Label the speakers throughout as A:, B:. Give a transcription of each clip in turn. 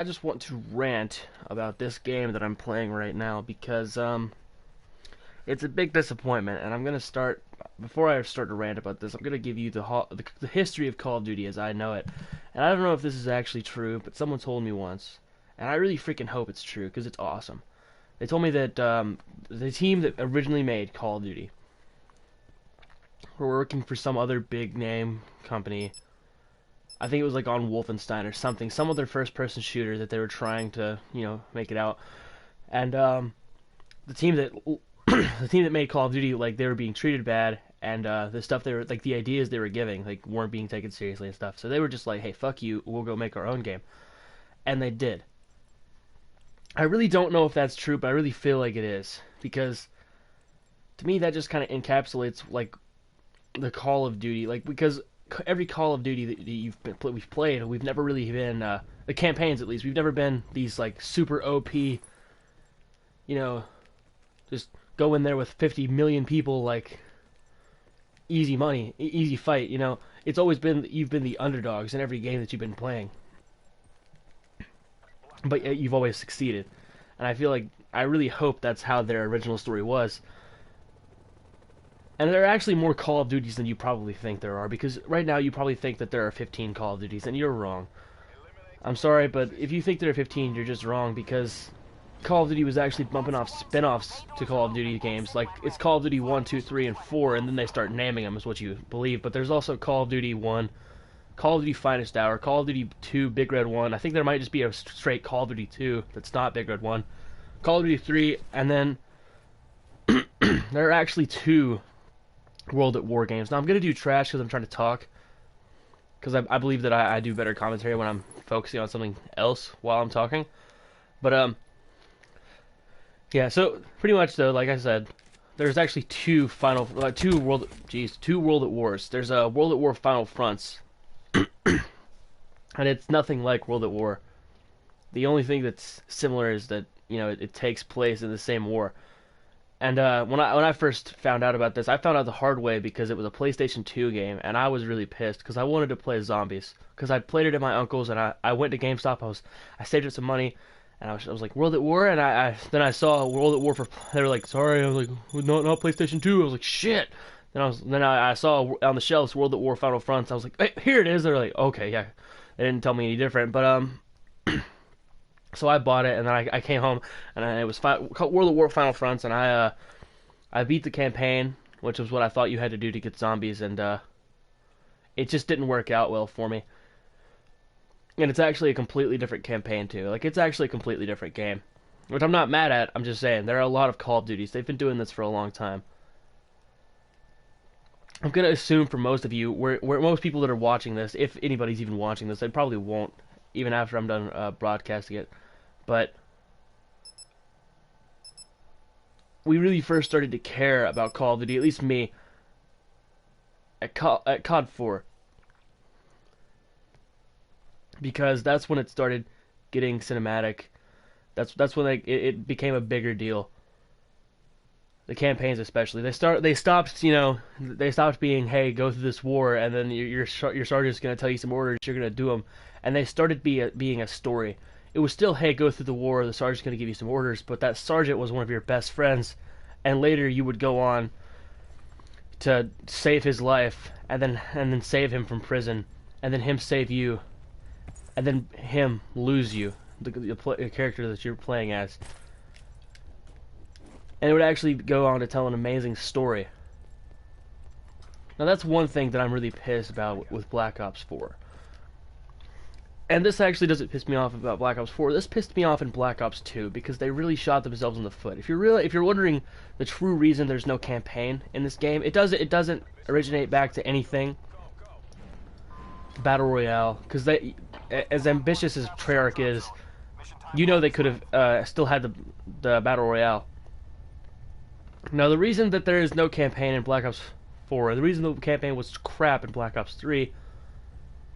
A: I just want to rant about this game that I'm playing right now because it's a big disappointment, and I'm gonna start before I start to rant about this. I'm gonna give you the history of Call of Duty as I know it, and I don't know if this is actually true, but someone told me once, and I really freaking hope it's true because it's awesome. They told me that the team that originally made Call of Duty were working for some other big name company. I think it was like on Wolfenstein or something, some other first-person shooter that they were trying to, make it out. And the team that the team that made Call of Duty, like, they were being treated bad, and the stuff they were like, the ideas they were giving, like, weren't being taken seriously and stuff. So they were just like, hey, fuck you, we'll go make our own game, and they did. I really don't know if that's true, but I really feel like it is, because to me that just kind of encapsulates like the Call of Duty, like, because every Call of Duty that we've played, we've never really been the campaigns, at least we've never been these like super OP, just go in there with 50 million people, like, easy money, easy fight. It's always been you've been the underdogs in every game that you've been playing, but you've always succeeded. And I feel like I really hope that's how their original story was. And there are actually more Call of Duties than you probably think there are, because right now you probably think that there are 15 Call of Duties, and you're wrong. I'm sorry, but if you think there are 15, you're just wrong, because Call of Duty was actually bumping off spin-offs to Call of Duty games. Like, it's Call of Duty 1, 2, 3, and 4, and then they start naming them, is what you believe. But there's also Call of Duty 1, Call of Duty Finest Hour, Call of Duty 2, Big Red 1. I think there might just be a straight Call of Duty 2 that's not Big Red 1. Call of Duty 3, and then there are actually 2 World at War games. Now, I'm going to do trash because I'm trying to talk, because I believe that I do better commentary when I'm focusing on something else while I'm talking. But, yeah, so pretty much, though, like I said, there's actually two World at Wars. There's a World at War Final Fronts, and it's nothing like World at War. The only thing that's similar is that, it takes place in the same war. And when I first found out about this, I found out the hard way because it was a PlayStation 2 game, and I was really pissed because I wanted to play zombies. Because I played it at my uncle's, and I went to GameStop. I saved up some money, and I was like, World at War, and then I saw World at War for. They were like, sorry, I was like, not PlayStation 2. I was like, shit. Then I saw on the shelves World at War Final Fronts. I was like, hey, here it is. They're like, okay, yeah. They didn't tell me any different, but so I bought it, and then I came home, and it was World at War Final Fronts, and I beat the campaign, which was what I thought you had to do to get zombies, and it just didn't work out well for me. And it's actually a completely different campaign too. Like, it's actually a completely different game, which I'm not mad at. I'm just saying there are a lot of Call of Duties. They've been doing this for a long time. I'm gonna assume for most of you, where most people that are watching this, if anybody's even watching this, they probably won't, even after I'm done broadcasting it. But we really first started to care about Call of Duty, at least me, at COD 4. Because that's when it started getting cinematic. That's when it became a bigger deal. The campaigns especially. They stopped being, hey, go through this war, and then your sergeant's going to tell you some orders, you're going to do them. And they started being a story. It was still, hey, go through the war, the sergeant's going to give you some orders, but that sergeant was one of your best friends, and later you would go on to save his life, and then save him from prison, and then him save you, and then him lose you, the character that you're playing as. And it would actually go on to tell an amazing story. Now, that's one thing that I'm really pissed about with Black Ops 4. And this actually doesn't piss me off about Black Ops 4. This pissed me off in Black Ops 2 because they really shot themselves in the foot. If you're wondering the true reason there's no campaign in this game, it doesn't originate back to anything Battle Royale, because they, as ambitious as Treyarch is, they could have still had the Battle Royale. Now, the reason that there is no campaign in Black Ops 4, the reason the campaign was crap in Black Ops 3,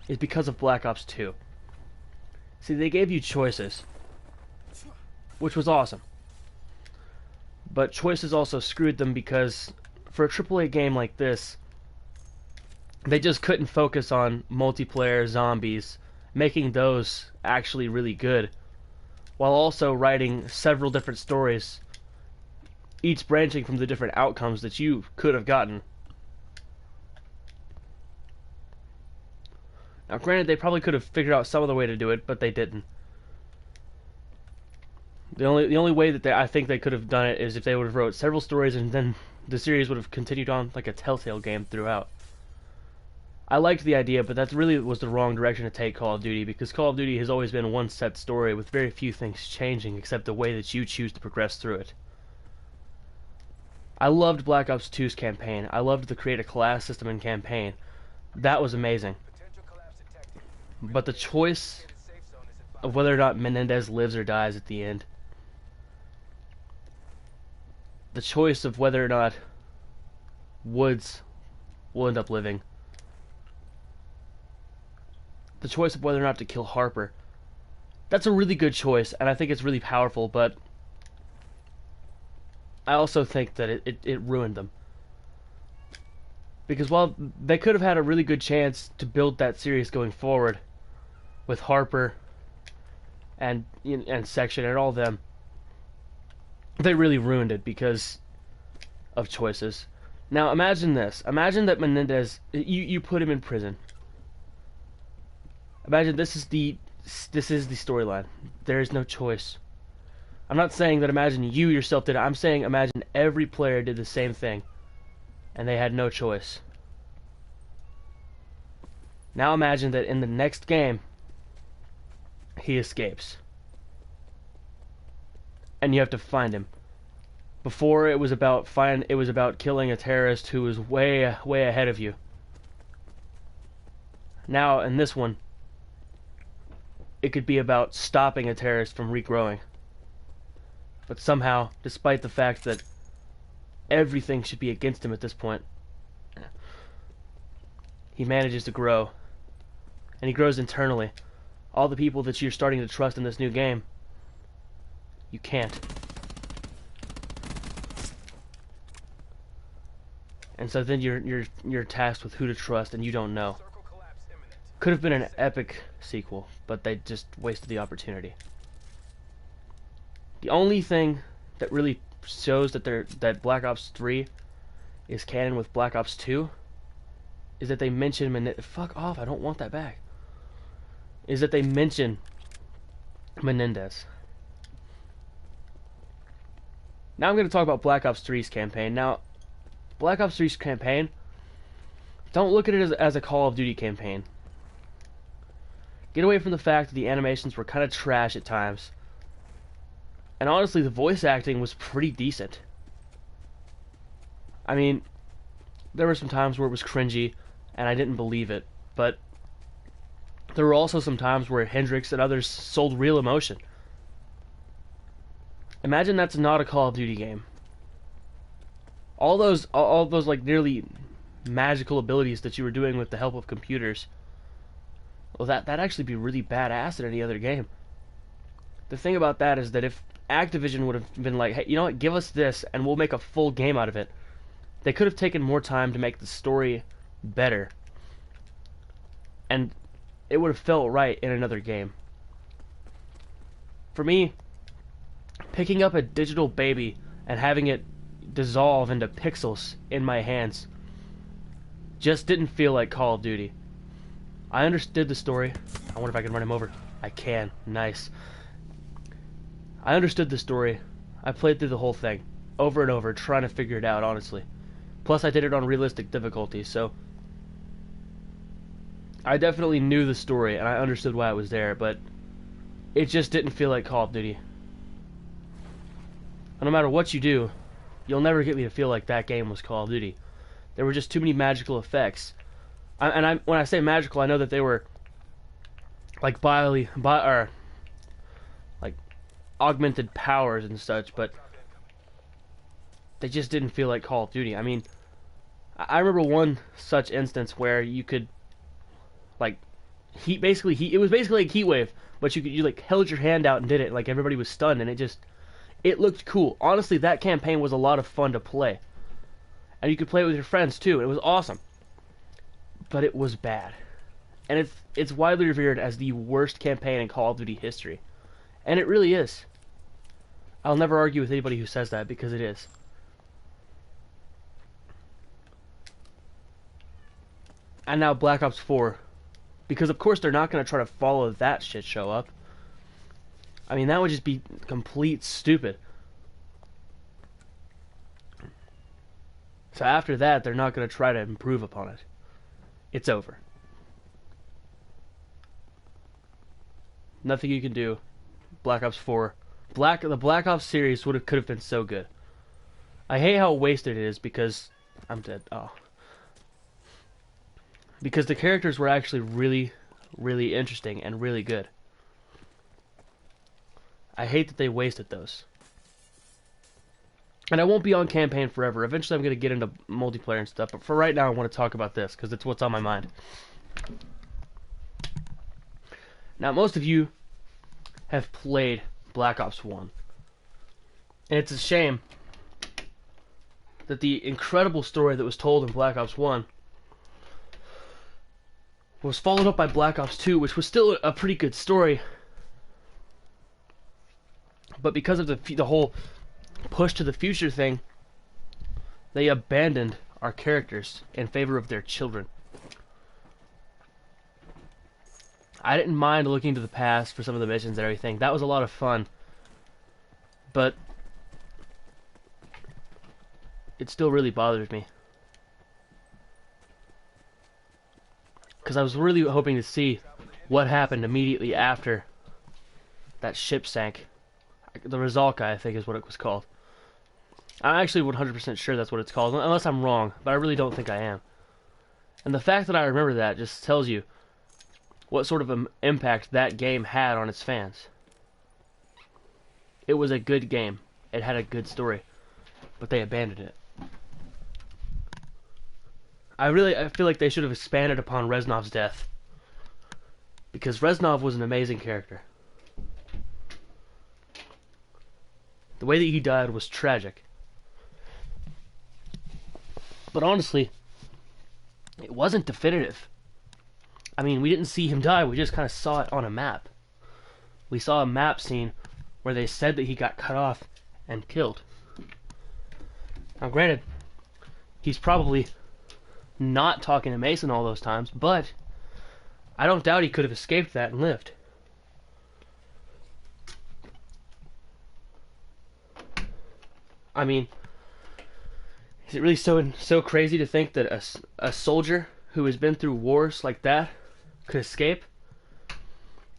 A: is because of Black Ops 2. See, they gave you choices, which was awesome. But choices also screwed them because for a AAA game like this, they just couldn't focus on multiplayer zombies making those actually really good, while also writing several different stories, each branching from the different outcomes that you could have gotten. Now, granted, they probably could have figured out some other way to do it, but they didn't. The only way that I think they could have done it is if they would have wrote several stories and then the series would have continued on like a Telltale game throughout. I liked the idea, but that really was the wrong direction to take Call of Duty, because Call of Duty has always been one set story with very few things changing except the way that you choose to progress through it. I loved Black Ops 2's campaign. I loved the create a class system in campaign. That was amazing. But the choice of whether or not Menendez lives or dies at the end, the choice of whether or not Woods will end up living, the choice of whether or not to kill Harper, that's a really good choice, and I think it's really powerful, but I also think that it ruined them. Because while they could have had a really good chance to build that series going forward with Harper and Section and all of them, they really ruined it because of choices. Now imagine this. Imagine that Menendez, you put him in prison. Imagine this is the storyline. There is no choice. I'm not saying that imagine you yourself did it. I'm saying imagine every player did the same thing and they had no choice. Now imagine that in the next game he escapes and you have to find him. Before it was about killing a terrorist who was way ahead of you. Now in this one it could be about stopping a terrorist from regrowing. But somehow, despite the fact that everything should be against him at this point, he manages to grow. And he grows internally. All the people that you're starting to trust in this new game, you can't. And so then you're tasked with who to trust, and you don't know. Could have been an epic sequel, but they just wasted the opportunity. The only thing that really shows that Black Ops 3 is canon with Black Ops 2 is that they mention fuck off, I don't want that back. Is that they mention Menendez. Now I'm going to talk about Black Ops 3's campaign. Now, Black Ops 3's campaign, don't look at it as a Call of Duty campaign. Get away from the fact that the animations were kind of trash at times. And honestly, the voice acting was pretty decent. I mean, there were some times where it was cringy, and I didn't believe it, but there were also some times where Hendrix and others sold real emotion. Imagine that's not a Call of Duty game. All those like nearly magical abilities that you were doing with the help of computers, well, that'd actually be really badass in any other game. The thing about that is that if Activision would have been like, hey, you know what, give us this and we'll make a full game out of it, they could have taken more time to make the story better. And it would have felt right in another game. For me, picking up a digital baby and having it dissolve into pixels in my hands just didn't feel like Call of Duty. I understood the story. I wonder if I can run him over. I can. Nice. I understood the story. I played through the whole thing over and over, trying to figure it out, honestly. Plus, I did it on realistic difficulty, so I definitely knew the story, and I understood why it was there, but it just didn't feel like Call of Duty. And no matter what you do, you'll never get me to feel like that game was Call of Duty. There were just too many magical effects. When I say magical, I know that they were like augmented powers and such, but they just didn't feel like Call of Duty. I mean, I remember one such instance where you could like it was basically like heat wave, but you like held your hand out and did it, like everybody was stunned, and it looked cool. Honestly, that campaign was a lot of fun to play. And you could play it with your friends too. It was awesome. But it was bad. And it's widely revered as the worst campaign in Call of Duty history. And it really is. I'll never argue with anybody who says that, because it is. And now Black Ops 4. Because of course they're not going to try to follow that shit show up. I mean, that would just be complete stupid. So after that, they're not going to try to improve upon it. It's over. Nothing you can do. Black Ops 4. The Black Ops series could have been so good. I hate how wasted it is because I'm dead. Oh. Because the characters were actually really, really interesting and really good. I hate that they wasted those. And I won't be on campaign forever. Eventually I'm going to get into multiplayer and stuff. But for right now I want to talk about this because it's what's on my mind. Now most of you have played Black Ops 1. And it's a shame that the incredible story that was told in Black Ops 1 was followed up by Black Ops 2, which was still a pretty good story. But because of the whole push to the future thing, they abandoned our characters in favor of their children. I didn't mind looking to the past for some of the missions and everything. That was a lot of fun. But it still really bothered me. Because I was really hoping to see what happened immediately after that ship sank. The Rizalka, I think, is what it was called. I'm actually 100% sure that's what it's called, unless I'm wrong, but I really don't think I am. And the fact that I remember that just tells you what sort of impact that game had on its fans. It was a good game. It had a good story, but they abandoned it. I feel like they should have expanded upon Reznov's death, because Reznov was an amazing character. The way that he died was tragic. But honestly, it wasn't definitive. I mean, we didn't see him die, we just kind of saw it on a map. We saw a map scene where they said that he got cut off and killed. Now granted, he's probably not talking to Mason all those times, but I don't doubt he could have escaped that and lived. I mean, is it really so crazy to think that a soldier who has been through wars like that could escape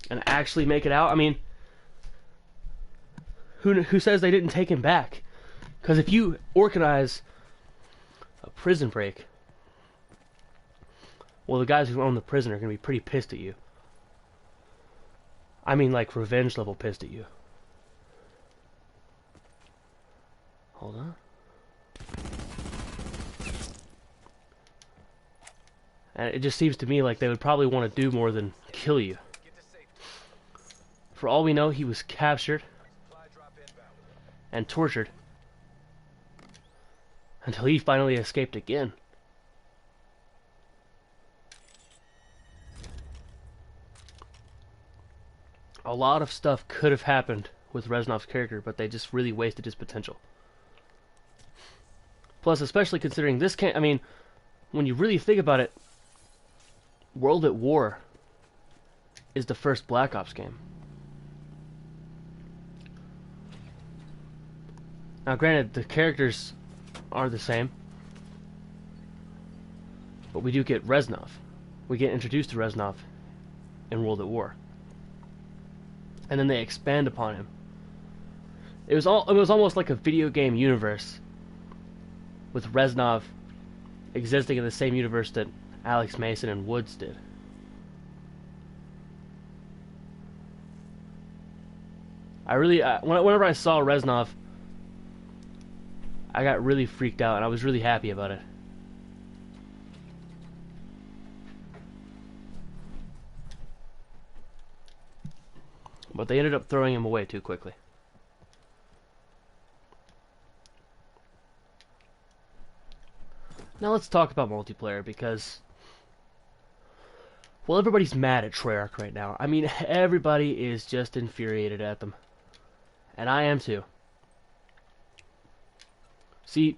A: and actually make it out? I mean, who says they didn't take him back? Because if you organize a prison break, well, the guys who own the prison are going to be pretty pissed at you. I mean, like, revenge level pissed at you. Hold on. And it just seems to me like they would probably want to do more than kill you. For all we know, he was captured and tortured until he finally escaped again. A lot of stuff could have happened with Reznov's character, but they just really wasted his potential. Plus, especially considering this I mean, when you really think about it, World at War is the first Black Ops game. Now, granted, the characters are the same, but we do get Reznov. We get introduced to Reznov in World at War. And then they expand upon him. It was almost like a video game universe, with Reznov existing in the same universe that Alex Mason and Woods did. Whenever I saw Reznov, I got really freaked out, and I was really happy about it. But they ended up throwing him away too quickly. Now let's talk about multiplayer, because Well, everybody's mad at Treyarch right now. I mean, everybody is just infuriated at them. And I am too. See,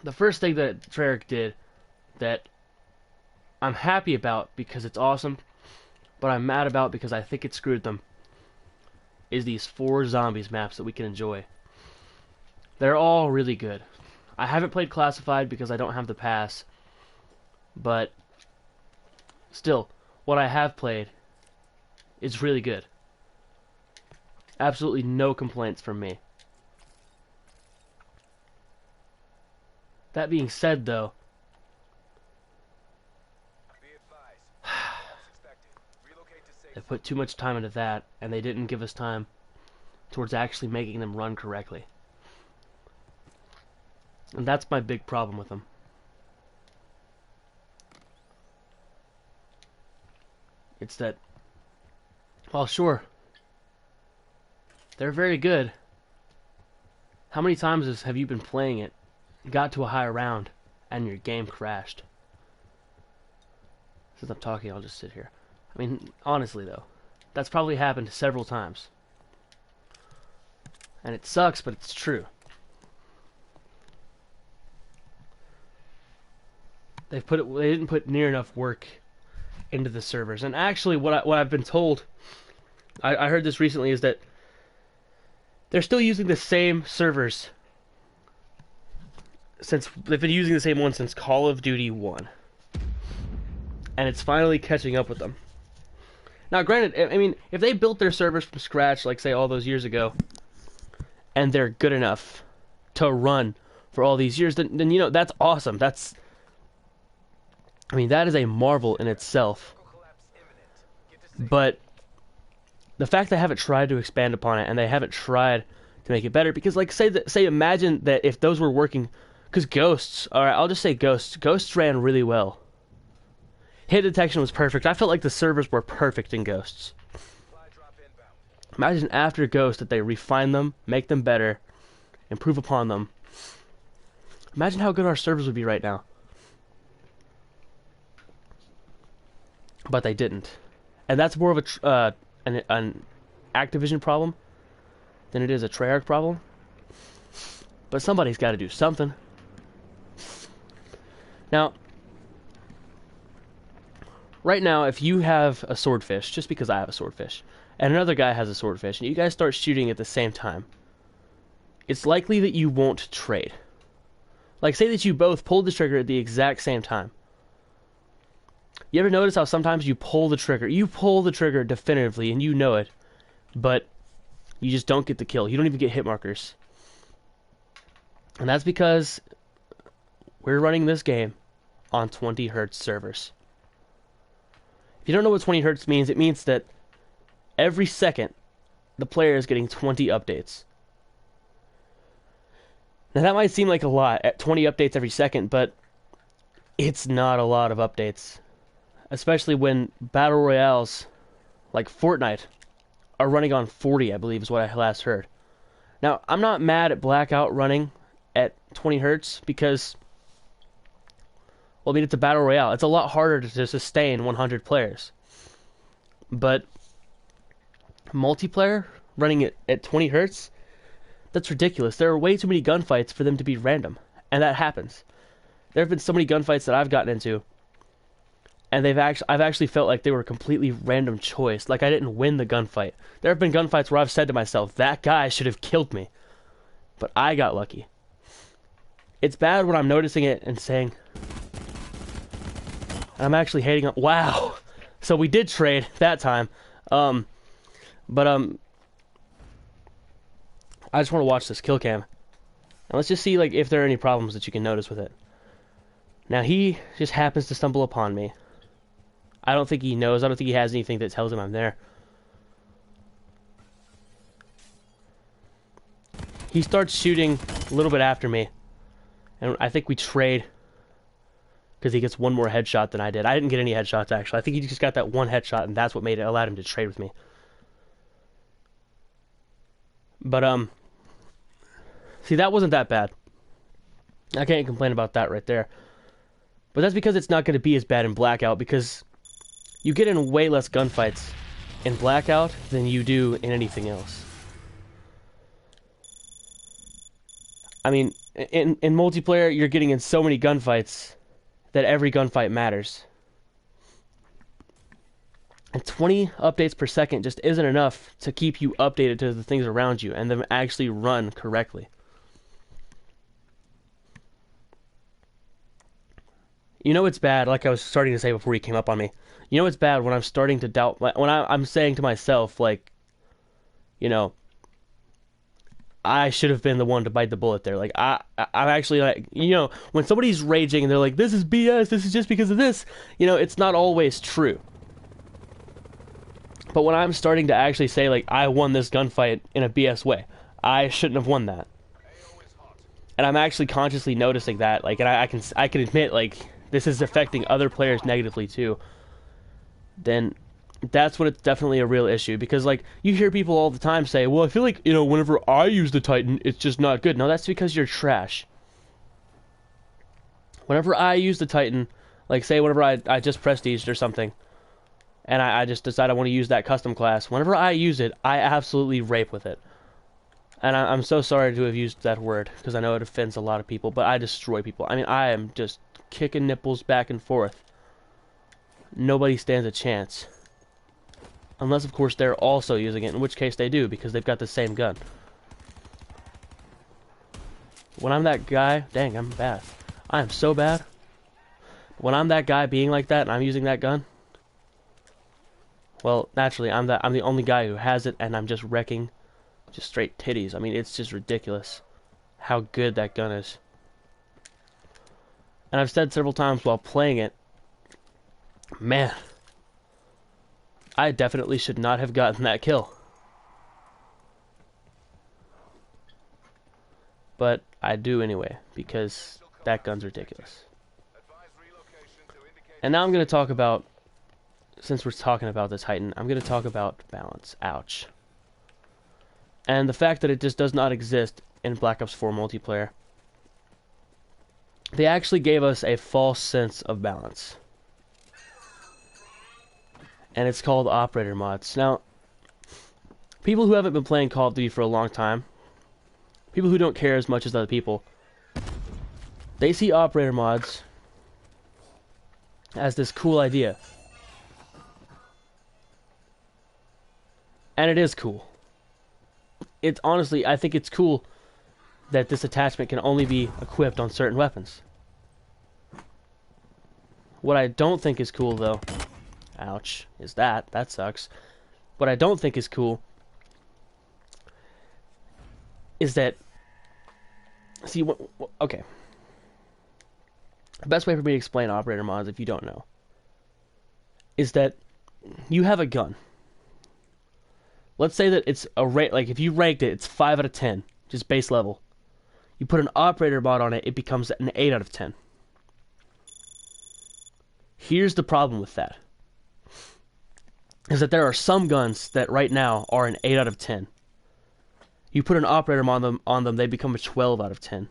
A: the first thing that Treyarch did that I'm happy about because it's awesome, but I'm mad about because I think it screwed them, is these 4 zombies maps that we can enjoy. They're all really good. I haven't played Classified because I don't have the pass, but still, what I have played is really good. Absolutely no complaints from me. That being said, though, they put too much time into that, and they didn't give us time towards actually making them run correctly. And that's my big problem with them. It's that, well, sure, they're very good. How many times have you been playing it, got to a high round, and your game crashed? Since I'm talking, I'll just sit here. I mean, honestly, though, that's probably happened several times. And it sucks, but it's true. They didn't put near enough work into the servers. And actually, what I've been told, I heard this recently, is that they're still using the same servers since they've been using the same one since Call of Duty 1. And it's finally catching up with them. Now, granted, I mean, if they built their servers from scratch, like, say, all those years ago, and they're good enough to run for all these years, then you know, that's awesome. I mean, that is a marvel in itself. But the fact they haven't tried to expand upon it, and they haven't tried to make it better, because, like, say imagine that if those were working, because Ghosts, alright, I'll just say Ghosts ran really well. Hit detection was perfect. I felt like the servers were perfect in Ghosts. Imagine after Ghost that they refine them, make them better, improve upon them. Imagine how good our servers would be right now. But they didn't. And that's more of an Activision problem than it is a Treyarch problem. But somebody's got to do something. Now, right now, if you have a swordfish, just because I have a swordfish, and another guy has a swordfish, and you guys start shooting at the same time, it's likely that you won't trade. Like, say that you both pulled the trigger at the exact same time. You ever notice how sometimes you pull the trigger definitively, and you know it, but you just don't get the kill. You don't even get hit markers. And that's because we're running this game on 20 hertz servers. If you don't know what 20 hertz means, it means that every second the player is getting 20 updates. Now that might seem like a lot, at 20 updates every second, but it's not a lot of updates. Especially when battle royales like Fortnite are running on 40, I believe is what I last heard. Now, I'm not mad at Blackout running at 20 hertz because, well, I mean, it's a battle royale. It's a lot harder to sustain 100 players. But multiplayer running at 20 hertz, that's ridiculous. There are way too many gunfights for them to be random, and that happens. There have been so many gunfights that I've gotten into, and I've actually felt like they were a completely random choice. Like I didn't win the gunfight. There have been gunfights where I've said to myself, that guy should have killed me. But I got lucky. It's bad when I'm noticing it and saying, I'm actually hating on, wow. So we did trade that time. I just want to watch this kill cam. And let's just see like if there are any problems that you can notice with it. Now he just happens to stumble upon me. I don't think he knows. I don't think he has anything that tells him I'm there. He starts shooting a little bit after me. And I think we trade. Because he gets one more headshot than I did. I didn't get any headshots, actually. I think he just got that one headshot, and that's what allowed him to trade with me. But, see, that wasn't that bad. I can't complain about that right there. But that's because it's not going to be as bad in Blackout, because you get in way less gunfights in Blackout than you do in anything else. I mean, in multiplayer, you're getting in so many gunfights that every gunfight matters. And 20 updates per second just isn't enough to keep you updated to the things around you and them actually run correctly. You know it's bad, like I was starting to say before you came up on me. You know it's bad when I'm starting to doubt, when I'm saying to myself, like, you know, I should have been the one to bite the bullet there. Like, I'm actually, like, you know, when somebody's raging and they're like, this is BS, this is just because of this, you know, it's not always true. But when I'm starting to actually say, like, I won this gunfight in a BS way, I shouldn't have won that. And I'm actually consciously noticing that, like, and I can admit, like, this is affecting other players negatively too, then that's when it's definitely a real issue. Because, like, you hear people all the time say, well, I feel like, you know, whenever I use the Titan, it's just not good. No, that's because you're trash. Whenever I use the Titan, like, say whenever I just prestiged or something, and I just decide I want to use that custom class, whenever I use it, I absolutely rape with it. And I'm so sorry to have used that word, because I know it offends a lot of people, but I destroy people. I mean, I am just kicking nipples back and forth. Nobody stands a chance. Unless, of course, they're also using it, in which case they do, because they've got the same gun. When I'm that guy, dang, I'm bad. I am so bad. When I'm that guy being like that, and I'm using that gun, well, naturally, I'm the only guy who has it, and I'm just wrecking just straight titties. I mean, it's just ridiculous how good that gun is. And I've said several times while playing it, man, I definitely should not have gotten that kill. But I do anyway, because that gun's ridiculous. And now I'm going to talk about, since we're talking about the Titan, I'm going to talk about balance. Ouch. And the fact that it just does not exist in Black Ops 4 multiplayer. They actually gave us a false sense of balance. And it's called operator mods. Now, people who haven't been playing Call of Duty for a long time, people who don't care as much as other people, they see operator mods as this cool idea. And it is cool. It's honestly, I think it's cool that this attachment can only be equipped on certain weapons. What I don't think is cool, though, ouch, is that sucks. What I don't think is cool is that, see, okay. The best way for me to explain operator mods, if you don't know, is that you have a gun. Let's say that it's a like if you ranked it, it's 5 out of 10, just base level. You put an operator mod on it, it becomes an 8 out of 10. Here's the problem with that. Is that there are some guns that right now are an 8 out of 10. You put an operator mod on them, they become a 12 out of 10.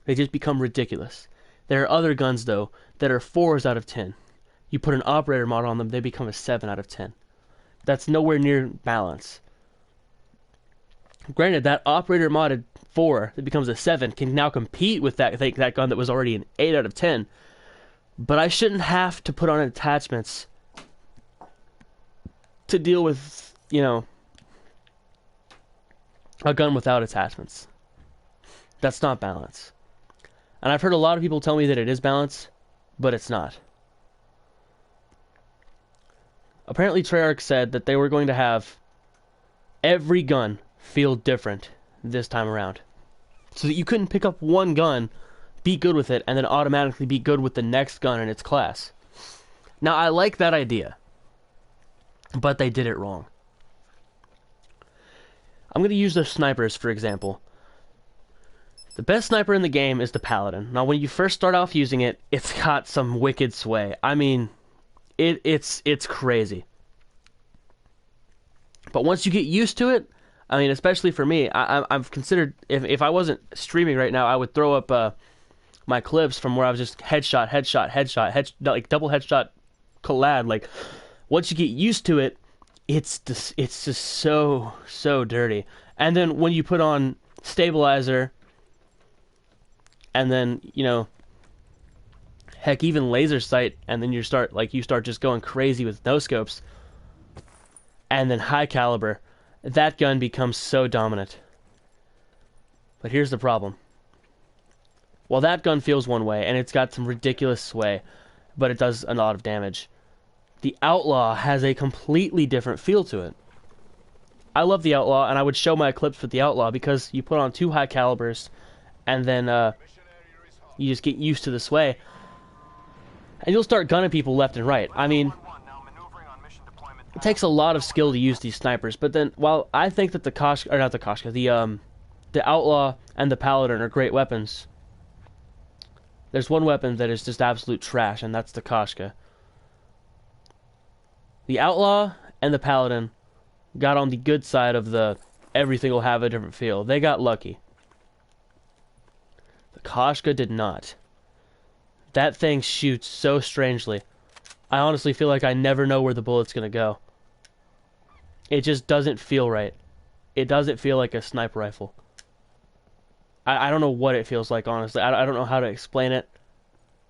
A: They just become ridiculous. There are other guns, though, that are 4s out of 10. You put an operator mod on them, they become a 7 out of 10. That's nowhere near balance. Granted, that operator modded 4 that becomes a 7 can now compete with that gun that was already an 8 out of 10. But I shouldn't have to put on attachments to deal with, you know, a gun without attachments. That's not balance. And I've heard a lot of people tell me that it is balance, but it's not. Apparently Treyarch said that they were going to have every gun feel different this time around. So that you couldn't pick up one gun, be good with it, and then automatically be good with the next gun in its class. Now, I like that idea, but they did it wrong. I'm going to use the snipers, for example. The best sniper in the game is the Paladin. Now, when you first start off using it, it's got some wicked sway. I mean, it's crazy. But once you get used to it, I mean, especially for me, I've considered, if I wasn't streaming right now, I would throw up my clips from where I was just headshot, like double headshot collab. Like, once you get used to it, it's just so dirty. And then when you put on stabilizer, and then, you know, heck, even laser sight, and then you start just going crazy with no scopes, and then high caliber, that gun becomes so dominant. But here's the problem. Well, that gun feels one way, and it's got some ridiculous sway, but it does a lot of damage. The Outlaw has a completely different feel to it. I love the Outlaw, and I would show my clips with the Outlaw because you put on 2 high calibers, and then you just get used to the sway, and you'll start gunning people left and right. I mean, it takes a lot of skill to use these snipers, but then while I think that the Outlaw and the Paladin are great weapons, there's one weapon that is just absolute trash, and that's the Koshka. The Outlaw and the Paladin got on the good side of the everything will have a different feel. They got lucky. The Koshka did not. That thing shoots so strangely. I honestly feel like I never know where the bullet's gonna go. It just doesn't feel right. It doesn't feel like a sniper rifle. I don't know what it feels like, honestly. I don't know how to explain it.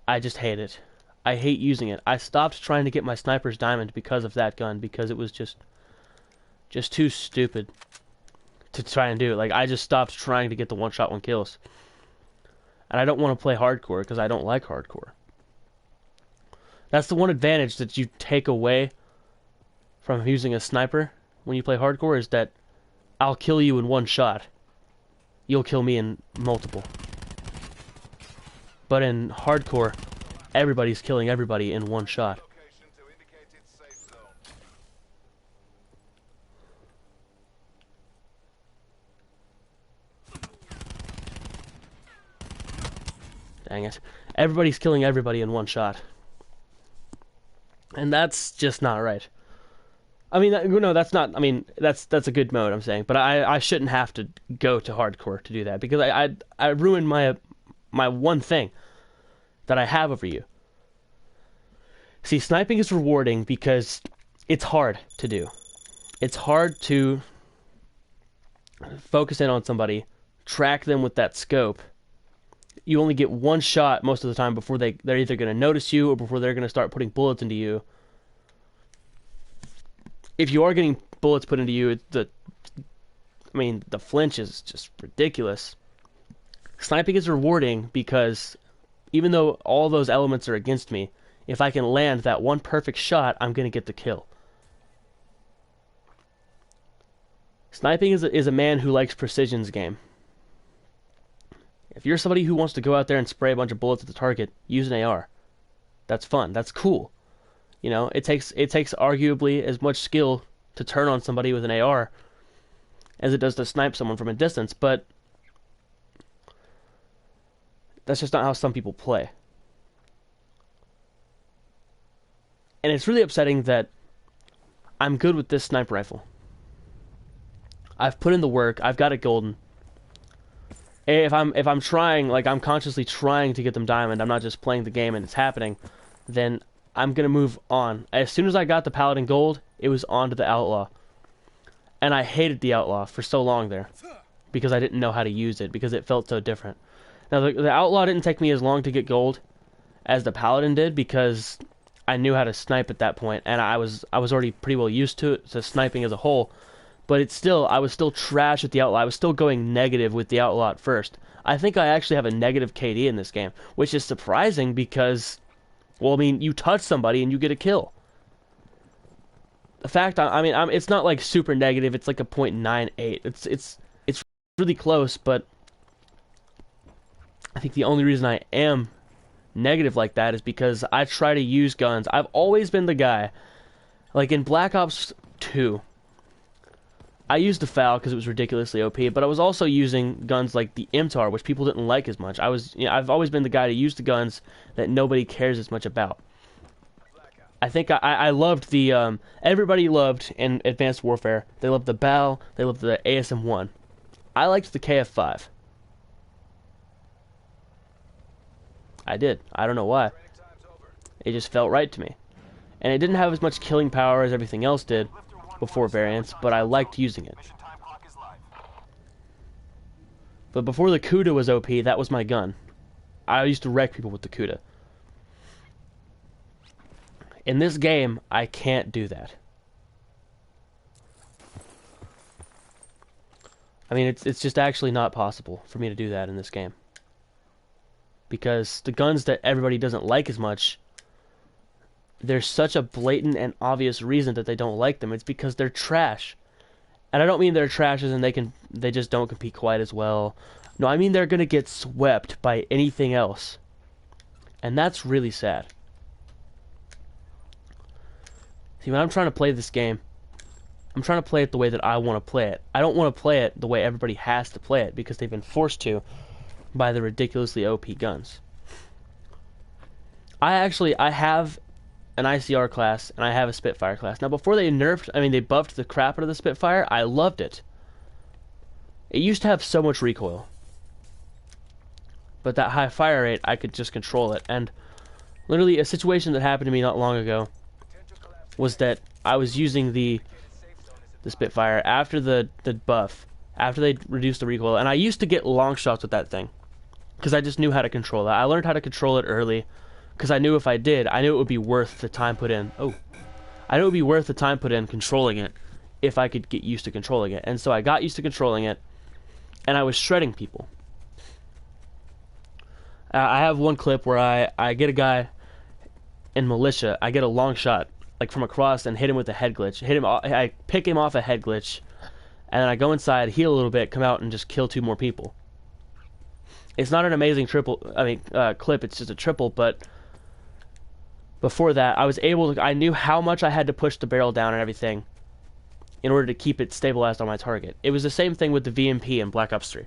A: I just hate it. I hate using it. I stopped trying to get my sniper's diamond because of that gun, because it was just too stupid to try and do. Like, I just stopped trying to get the one-shot one kills. And I don't want to play hardcore because I don't like hardcore. That's the one advantage that you take away from using a sniper when you play hardcore, is that I'll kill you in one shot. You'll kill me in multiple. But in hardcore, everybody's killing everybody in one shot. Dang it. Everybody's killing everybody in one shot. And that's just not right. I mean, no, that's not, I mean, that's a good mode, I'm saying. But I shouldn't have to go to hardcore to do that, because I ruined my one thing that I have over you. See, sniping is rewarding because it's hard to do. It's hard to focus in on somebody, track them with that scope. You only get one shot most of the time before they're either going to notice you or before they're going to start putting bullets into you. If you are getting bullets put into you, the flinch is just ridiculous. Sniping is rewarding because even though all those elements are against me, if I can land that one perfect shot, I'm going to get the kill. Sniping is a man who likes precision's game. If you're somebody who wants to go out there and spray a bunch of bullets at the target, use an AR. That's fun. That's cool. You know, it takes arguably as much skill to turn on somebody with an AR as it does to snipe someone from a distance, but that's just not how some people play. And it's really upsetting that I'm good with this sniper rifle. I've put in the work. I've got it golden. If I'm trying, like I'm consciously trying to get them diamond, I'm not just playing the game and it's happening, then I'm gonna move on. As soon as I got the Paladin gold, it was on to the Outlaw. And I hated the Outlaw for so long there, because I didn't know how to use it, because it felt so different. Now the Outlaw didn't take me as long to get gold as the Paladin did, because I knew how to snipe at that point, and I was already pretty well used to sniping as a whole. But I was still trash at the Outlaw. I was still going negative with the Outlaw at first. I think I actually have a negative KD in this game, which is surprising because, well, I mean, you touch somebody and you get a kill. The fact, it's not like super negative. It's like a 0.98. It's really close, but I think the only reason I am negative like that is because I try to use guns. I've always been the guy, like in Black Ops 2. I used the FAL because it was ridiculously OP, but I was also using guns like the MTAR, which people didn't like as much. I've always been the guy to use the guns that nobody cares as much about. I think I loved the, everybody loved in Advanced Warfare. They loved the BAL, they loved the ASM-1. I liked the KF-5. I did. I don't know why. It just felt right to me. And it didn't have as much killing power as everything else did before variants, but I liked using it. But before the Kuda was OP, that was my gun. I used to wreck people with the Kuda. In this game, I can't do that. I mean, it's just actually not possible for me to do that in this game. Because the guns that everybody doesn't like as much, there's such a blatant and obvious reason that they don't like them. It's because they're trash. And I don't mean they're trash as in they just don't compete quite as well. No, I mean they're going to get swept by anything else. And that's really sad. See, when I'm trying to play this game, I'm trying to play it the way that I want to play it. I don't want to play it the way everybody has to play it because they've been forced to by the ridiculously OP guns. I have an ICR class and I have a Spitfire class. Now before they buffed the crap out of the Spitfire, I loved it. It used to have so much recoil. But that high fire rate, I could just control it. And literally a situation that happened to me not long ago was that I was using the Spitfire after the buff, after they reduced the recoil, and I used to get long shots with that thing because I just knew how to control that. I learned how to control it early because I knew if I did, I knew it would be worth the time put in. I knew it would be worth the time put in controlling it if I could get used to controlling it. And so I got used to controlling it, and I was shredding people. I have one clip where I get a guy in militia, I get a long shot like from across and hit him with a head glitch. I pick him off a head glitch, and then I go inside, heal a little bit, come out and just kill 2 more people. It's not an amazing clip, it's just a triple, but before that, I knew how much I had to push the barrel down and everything in order to keep it stabilized on my target. It was the same thing with the VMP in Black Ops 3.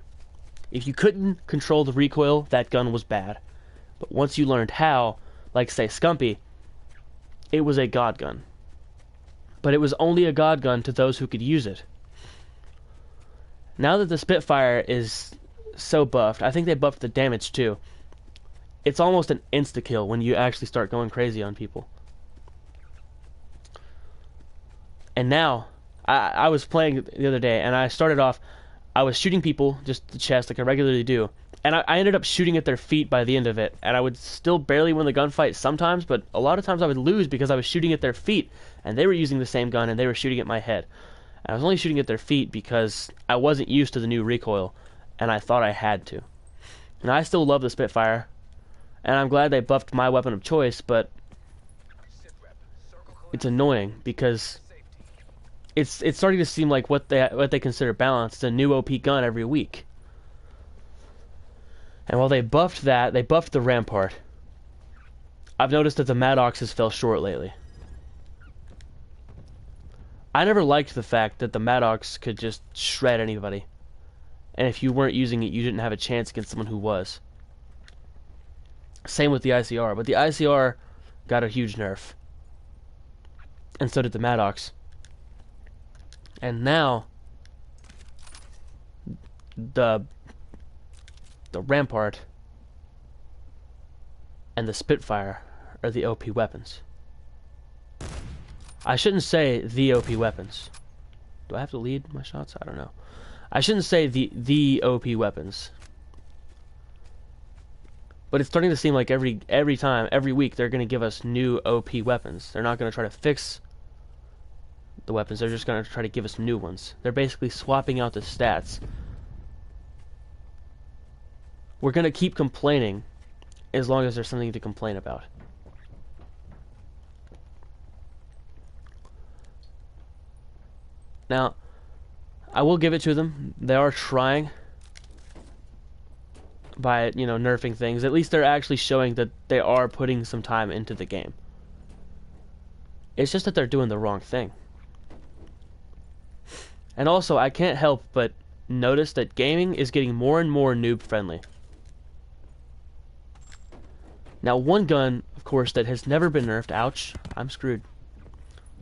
A: If you couldn't control the recoil, that gun was bad. But once you learned how, like say Scumpy, it was a god gun. But it was only a god gun to those who could use it. Now that the Spitfire is so buffed, I think they buffed the damage too. It's almost an insta-kill when you actually start going crazy on people. And now, I was playing the other day, and I started off, I was shooting people, just the chest, like I regularly do. And I ended up shooting at their feet by the end of it. And I would still barely win the gunfight sometimes, but a lot of times I would lose because I was shooting at their feet. And they were using the same gun, and they were shooting at my head. And I was only shooting at their feet because I wasn't used to the new recoil, and I thought I had to. And I still love the Spitfire, and I'm glad they buffed my weapon of choice, but it's annoying because it's starting to seem like what they consider balanced. It's a new OP gun every week. And while they buffed that, they buffed the Rampart. I've noticed that the Maddoxes fell short lately. I never liked the fact that the Maddox could just shred anybody. And if you weren't using it, you didn't have a chance against someone who was. Same with the ICR, but the ICR got a huge nerf. And so did the Maddox. And now the Rampart and the Spitfire are the OP weapons. I shouldn't say the OP weapons. Do I have to lead my shots? I don't know. I shouldn't say the OP weapons. But it's starting to seem like every week, they're going to give us new OP weapons. They're not going to try to fix the weapons. They're just going to try to give us new ones. They're basically swapping out the stats. We're going to keep complaining as long as there's something to complain about. Now, I will give it to them. They are trying by, nerfing things. At least they're actually showing that they are putting some time into the game. It's just that they're doing the wrong thing. And also, I can't help but notice that gaming is getting more and more noob-friendly. Now, one gun, of course, that has never been nerfed... Ouch, I'm screwed.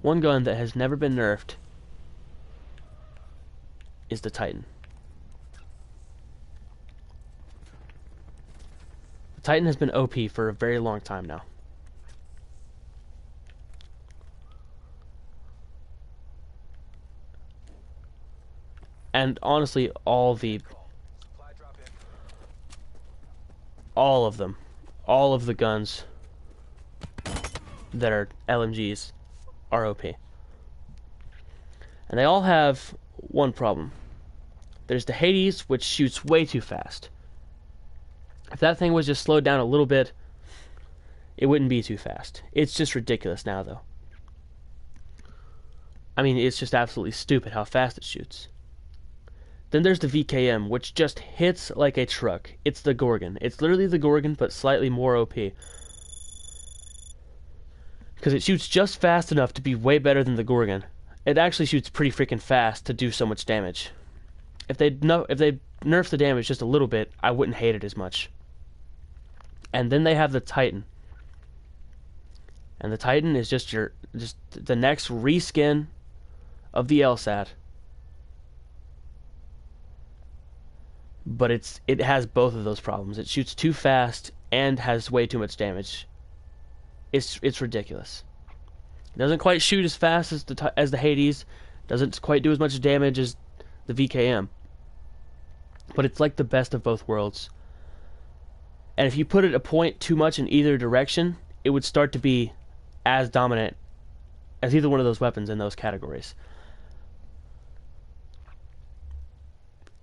A: One gun that has never been nerfed is the Titan. The Titan has been OP for a very long time now. And honestly, all of them, all of the guns that are LMGs are OP. And they all have one problem. There's the Hades, which shoots way too fast. If that thing was just slowed down a little bit, it wouldn't be too fast. It's just ridiculous now, though. I mean, it's just absolutely stupid how fast it shoots. Then there's the VKM, which just hits like a truck. It's the Gorgon. It's literally the Gorgon, but slightly more OP. Because it shoots just fast enough to be way better than the Gorgon. It actually shoots pretty freaking fast to do so much damage. If they nerf the damage just a little bit, I wouldn't hate it as much. And then they have the Titan. And the Titan is just the next reskin of the LSAT. But it has both of those problems. It shoots too fast and has way too much damage. It's ridiculous. It doesn't quite shoot as fast as the Hades. Doesn't quite do as much damage as the VKM. But it's like the best of both worlds. And if you put it a point too much in either direction, it would start to be as dominant as either one of those weapons in those categories.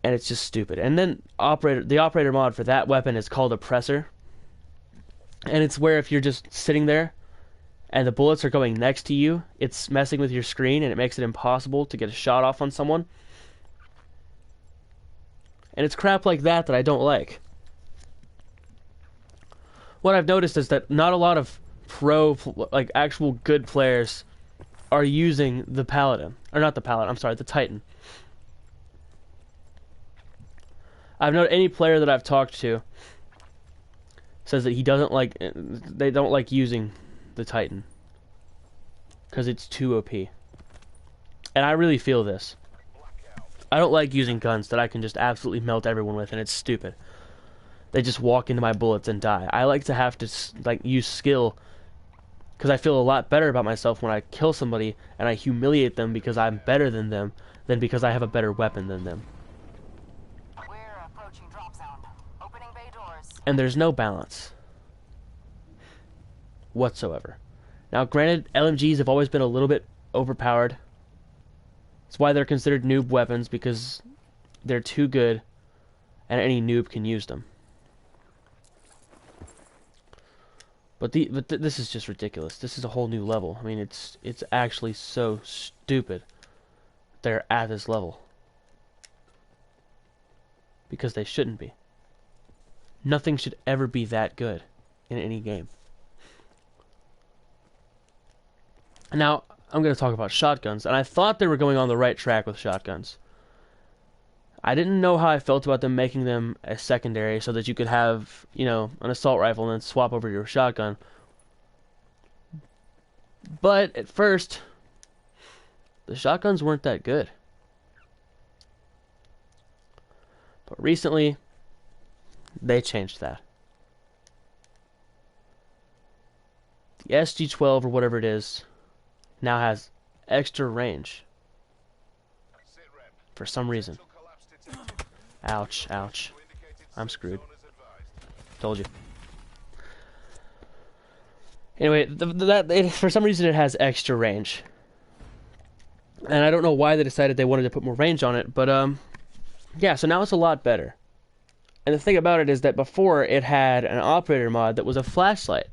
A: And it's just stupid. And then the operator mod for that weapon is called Oppressor. And it's where if you're just sitting there and the bullets are going next to you, it's messing with your screen and it makes it impossible to get a shot off on someone. And it's crap like that I don't like. What I've noticed is that not a lot of like actual good players are using the Paladin. Or not the Paladin, I'm sorry, the Titan. I've known any player that I've talked to says that they don't like using the Titan because it's too OP. And I really feel this. I don't like using guns that I can just absolutely melt everyone with, and it's stupid. They just walk into my bullets and die. I like to have to use skill because I feel a lot better about myself when I kill somebody and I humiliate them because I'm better than them than because I have a better weapon than them. And there's no balance whatsoever. Now, granted, LMGs have always been a little bit overpowered. That's why they're considered noob weapons, because they're too good and any noob can use them. But this is just ridiculous. This is a whole new level. I mean, it's actually so stupid they're at this level. Because they shouldn't be. Nothing should ever be that good in any game. Now, I'm going to talk about shotguns, and I thought they were going on the right track with shotguns. I didn't know how I felt about them making them a secondary so that you could have, an assault rifle and then swap over to your shotgun. But at first, the shotguns weren't that good. But recently, they changed that. The SG-12 or whatever it is now has extra range. For some reason. Ouch, ouch. I'm screwed. Told you. Anyway, for some reason it has extra range. And I don't know why they decided they wanted to put more range on it, but yeah, so now it's a lot better. And the thing about it is that before it had an operator mod that was a flashlight.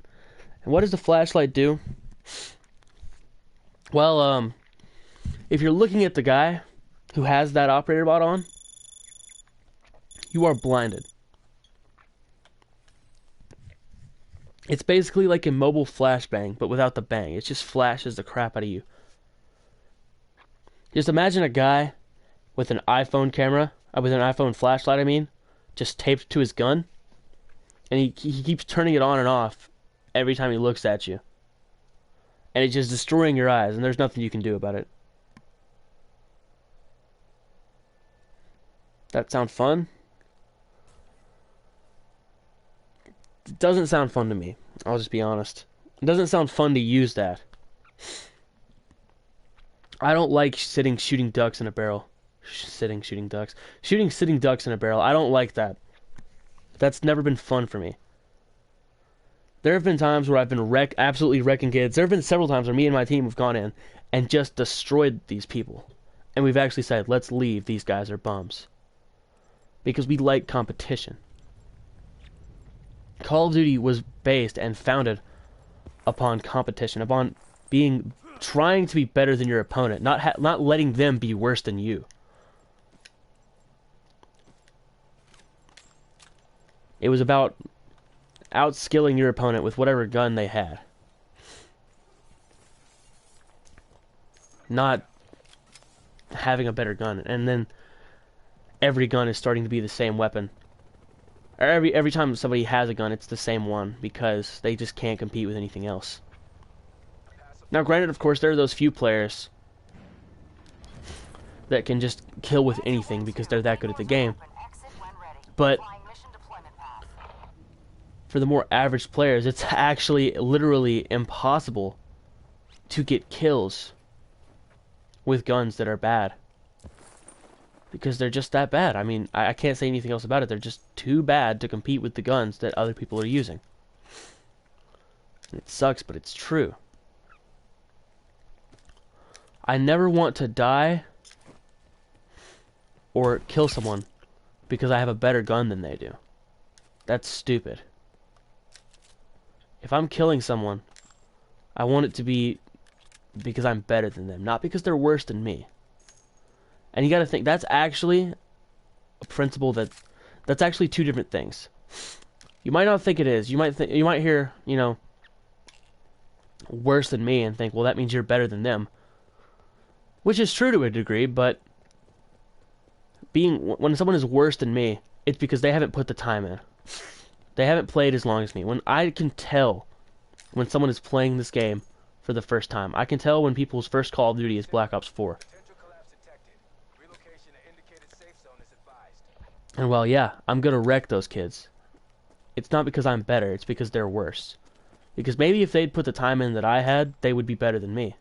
A: And what does the flashlight do? Well, if you're looking at the guy who has that operator mod on, you are blinded. It's basically like a mobile flashbang, but without the bang. It just flashes the crap out of you. Just imagine a guy with an iPhone camera, with an iPhone flashlight, I mean, just taped to his gun, and he keeps turning it on and off every time he looks at you. And it's just destroying your eyes, and there's nothing you can do about it. That sound fun? It doesn't sound fun to me. I'll just be honest. It doesn't sound fun to use that. I don't like shooting ducks in a barrel. Shooting ducks. Shooting sitting ducks in a barrel. I don't like that. That's never been fun for me. There have been times where I've been absolutely wrecking kids. There have been several times where me and my team have gone in and just destroyed these people. And we've actually said, let's leave, these guys are bums. Because we like competition. Call of Duty was based and founded upon competition, upon trying to be better than your opponent, not letting them be worse than you. It was about outskilling your opponent with whatever gun they had. Not having a better gun, and then every gun is starting to be the same weapon. Or every time somebody has a gun, it's the same one because they just can't compete with anything else. Now, granted, of course, there are those few players that can just kill with anything because they're that good at the game. But for the more average players, it's actually literally impossible to get kills with guns that are bad. Because they're just that bad. I mean, I can't say anything else about it. They're just too bad to compete with the guns that other people are using. And it sucks, but it's true. I never want to die or kill someone because I have a better gun than they do. That's stupid. If I'm killing someone, I want it to be because I'm better than them, not because they're worse than me. And you gotta think, that's actually a principle that's actually two different things. You might not think it is. You might hear, you know, worse than me and think, well, that means you're better than them. Which is true to a degree, but when someone is worse than me, it's because they haven't put the time in. They haven't played as long as me. When I can tell when someone is playing this game for the first time. I can tell when people's first Call of Duty is Black Ops 4. And well, yeah, I'm gonna wreck those kids. It's not because I'm better, it's because they're worse. Because maybe if they'd put the time in that I had, they would be better than me.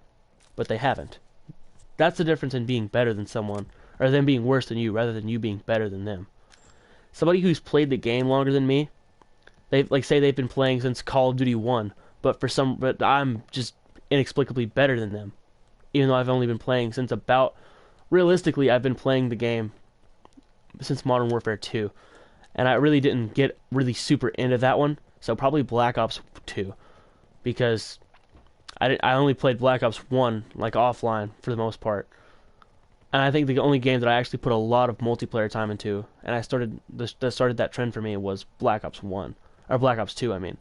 A: But they haven't. That's the difference in being better than someone, or them being worse than you, rather than you being better than them. Somebody who's played the game longer than me, say they've been playing since Call of Duty 1, but I'm just inexplicably better than them. Even though I've only been playing since realistically, I've been playing the game since Modern Warfare 2. And I really didn't get really super into that one, so probably Black Ops 2. Because I only played Black Ops 1, like, offline, for the most part. And I think the only game that I actually put a lot of multiplayer time into, and that started that trend for me, was Black Ops 1. Or Black Ops 2, I mean.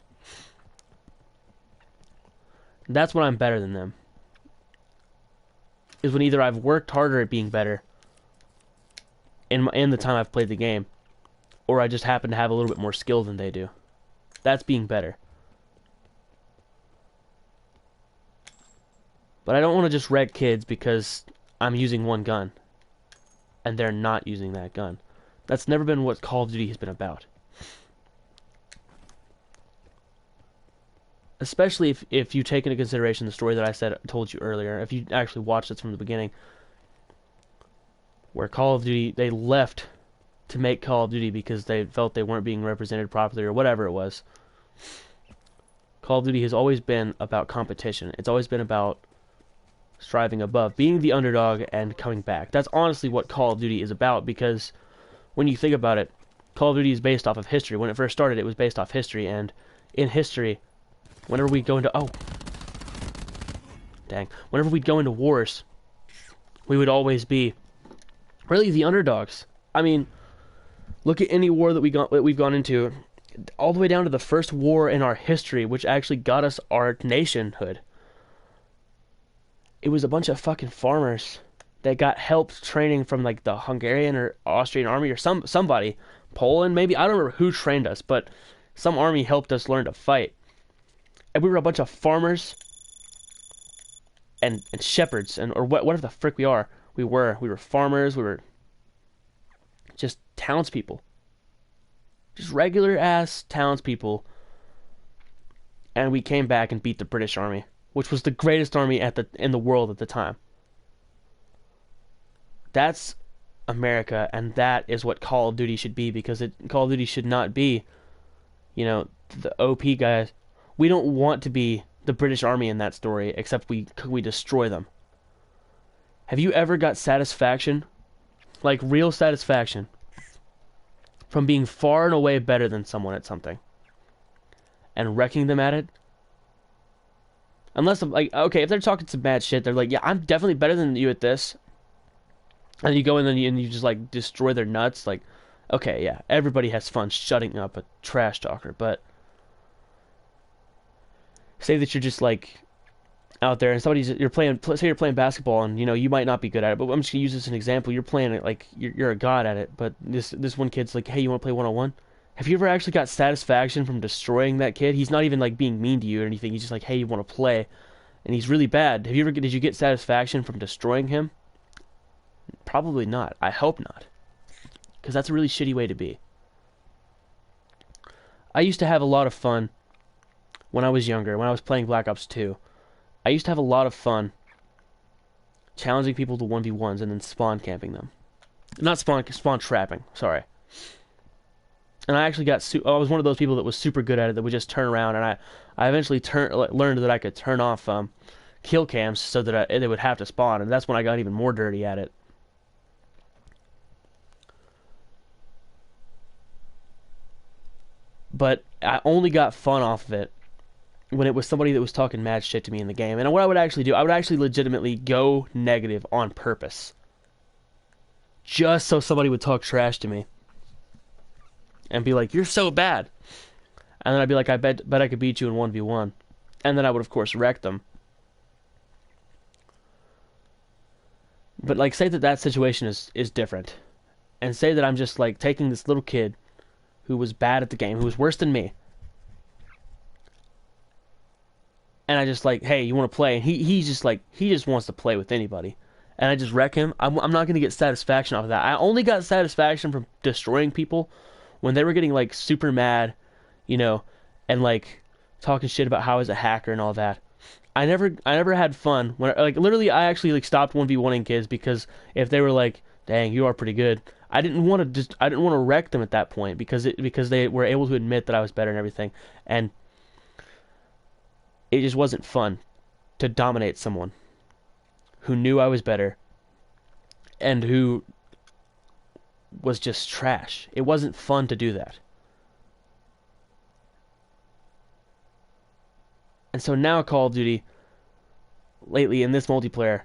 A: That's when I'm better than them. Is when either I've worked harder at being better in the time I've played the game, or I just happen to have a little bit more skill than they do. That's being better. But I don't want to just wreck kids because I'm using one gun and they're not using that gun. That's never been what Call of Duty has been about. Especially if you take into consideration the story that I told you earlier, if you actually watched it from the beginning, where Call of Duty, they left to make Call of Duty because they felt they weren't being represented properly or whatever it was. Call of Duty has always been about competition. It's always been about striving above, being the underdog and coming back. That's honestly what Call of Duty is about, because when you think about it, Call of Duty is based off of history. When it first started, it was based off history, and in history, whenever we'd go into whenever we'd go into wars, we would always be really the underdogs. I mean, look at any war that we've gone into, all the way down to the first war in our history, which actually got us our nationhood. It was a bunch of fucking farmers that got help training from like the Hungarian or Austrian army or somebody, Poland maybe, I don't remember who trained us, but some army helped us learn to fight. And we were a bunch of farmers and shepherds, or whatever the frick we are. We were farmers, we were just townspeople. Just regular ass townspeople. And we came back and beat the British army, which was the greatest army in the world at the time. That's America, and that is what Call of Duty should be, because Call of Duty should not be, the OP guys. We don't want to be the British Army in that story, except we destroy them. Have you ever got satisfaction, like real satisfaction, from being far and away better than someone at something and wrecking them at it? Unless, like, okay, if they're talking some bad shit, they're like, yeah, I'm definitely better than you at this. And you go in and you just, like, destroy their nuts. Like, okay, yeah, everybody has fun shutting up a trash talker. But say that you're just, like, out there and say you're playing basketball and, you might not be good at it. But I'm just going to use this as an example. You're playing it like you're a god at it. But this one kid's like, hey, you want to play one-on-one? Have you ever actually got satisfaction from destroying that kid? He's not even like being mean to you or anything. He's just like, hey, you want to play? And he's really bad. Did you get satisfaction from destroying him? Probably not. I hope not. Because that's a really shitty way to be. I used to have a lot of fun when I was younger, when I was playing Black Ops 2. I used to have a lot of fun challenging people to 1v1s and then spawn camping them. Not spawn trapping, sorry. And I actually I was one of those people that was super good at it, that would just turn around, and I eventually learned that I could turn off kill cams so that they would have to spawn, and that's when I got even more dirty at it. But I only got fun off of it when it was somebody that was talking mad shit to me in the game. And what I would actually do, I would actually legitimately go negative on purpose, just so somebody would talk trash to me and be like, you're so bad. And then I'd be like, I bet I could beat you in 1v1. And then I would, of course, wreck them. But, like, say that situation is different. And say that I'm just, like, taking this little kid who was bad at the game, who was worse than me. And I just, like, hey, you want to play? And he's just, like, he just wants to play with anybody. And I just wreck him. I'm not going to get satisfaction off of that. I only got satisfaction from destroying people when they were getting, like, super mad, and, like, talking shit about how I was a hacker and all that. I never had fun when, like, literally I actually, like, stopped 1v1ing kids because if they were like, dang, you are pretty good, I didn't want to wreck them at that point because they were able to admit that I was better and everything, and it just wasn't fun to dominate someone who knew I was better and who was just trash. It wasn't fun to do that. And so now Call of Duty, lately in this multiplayer,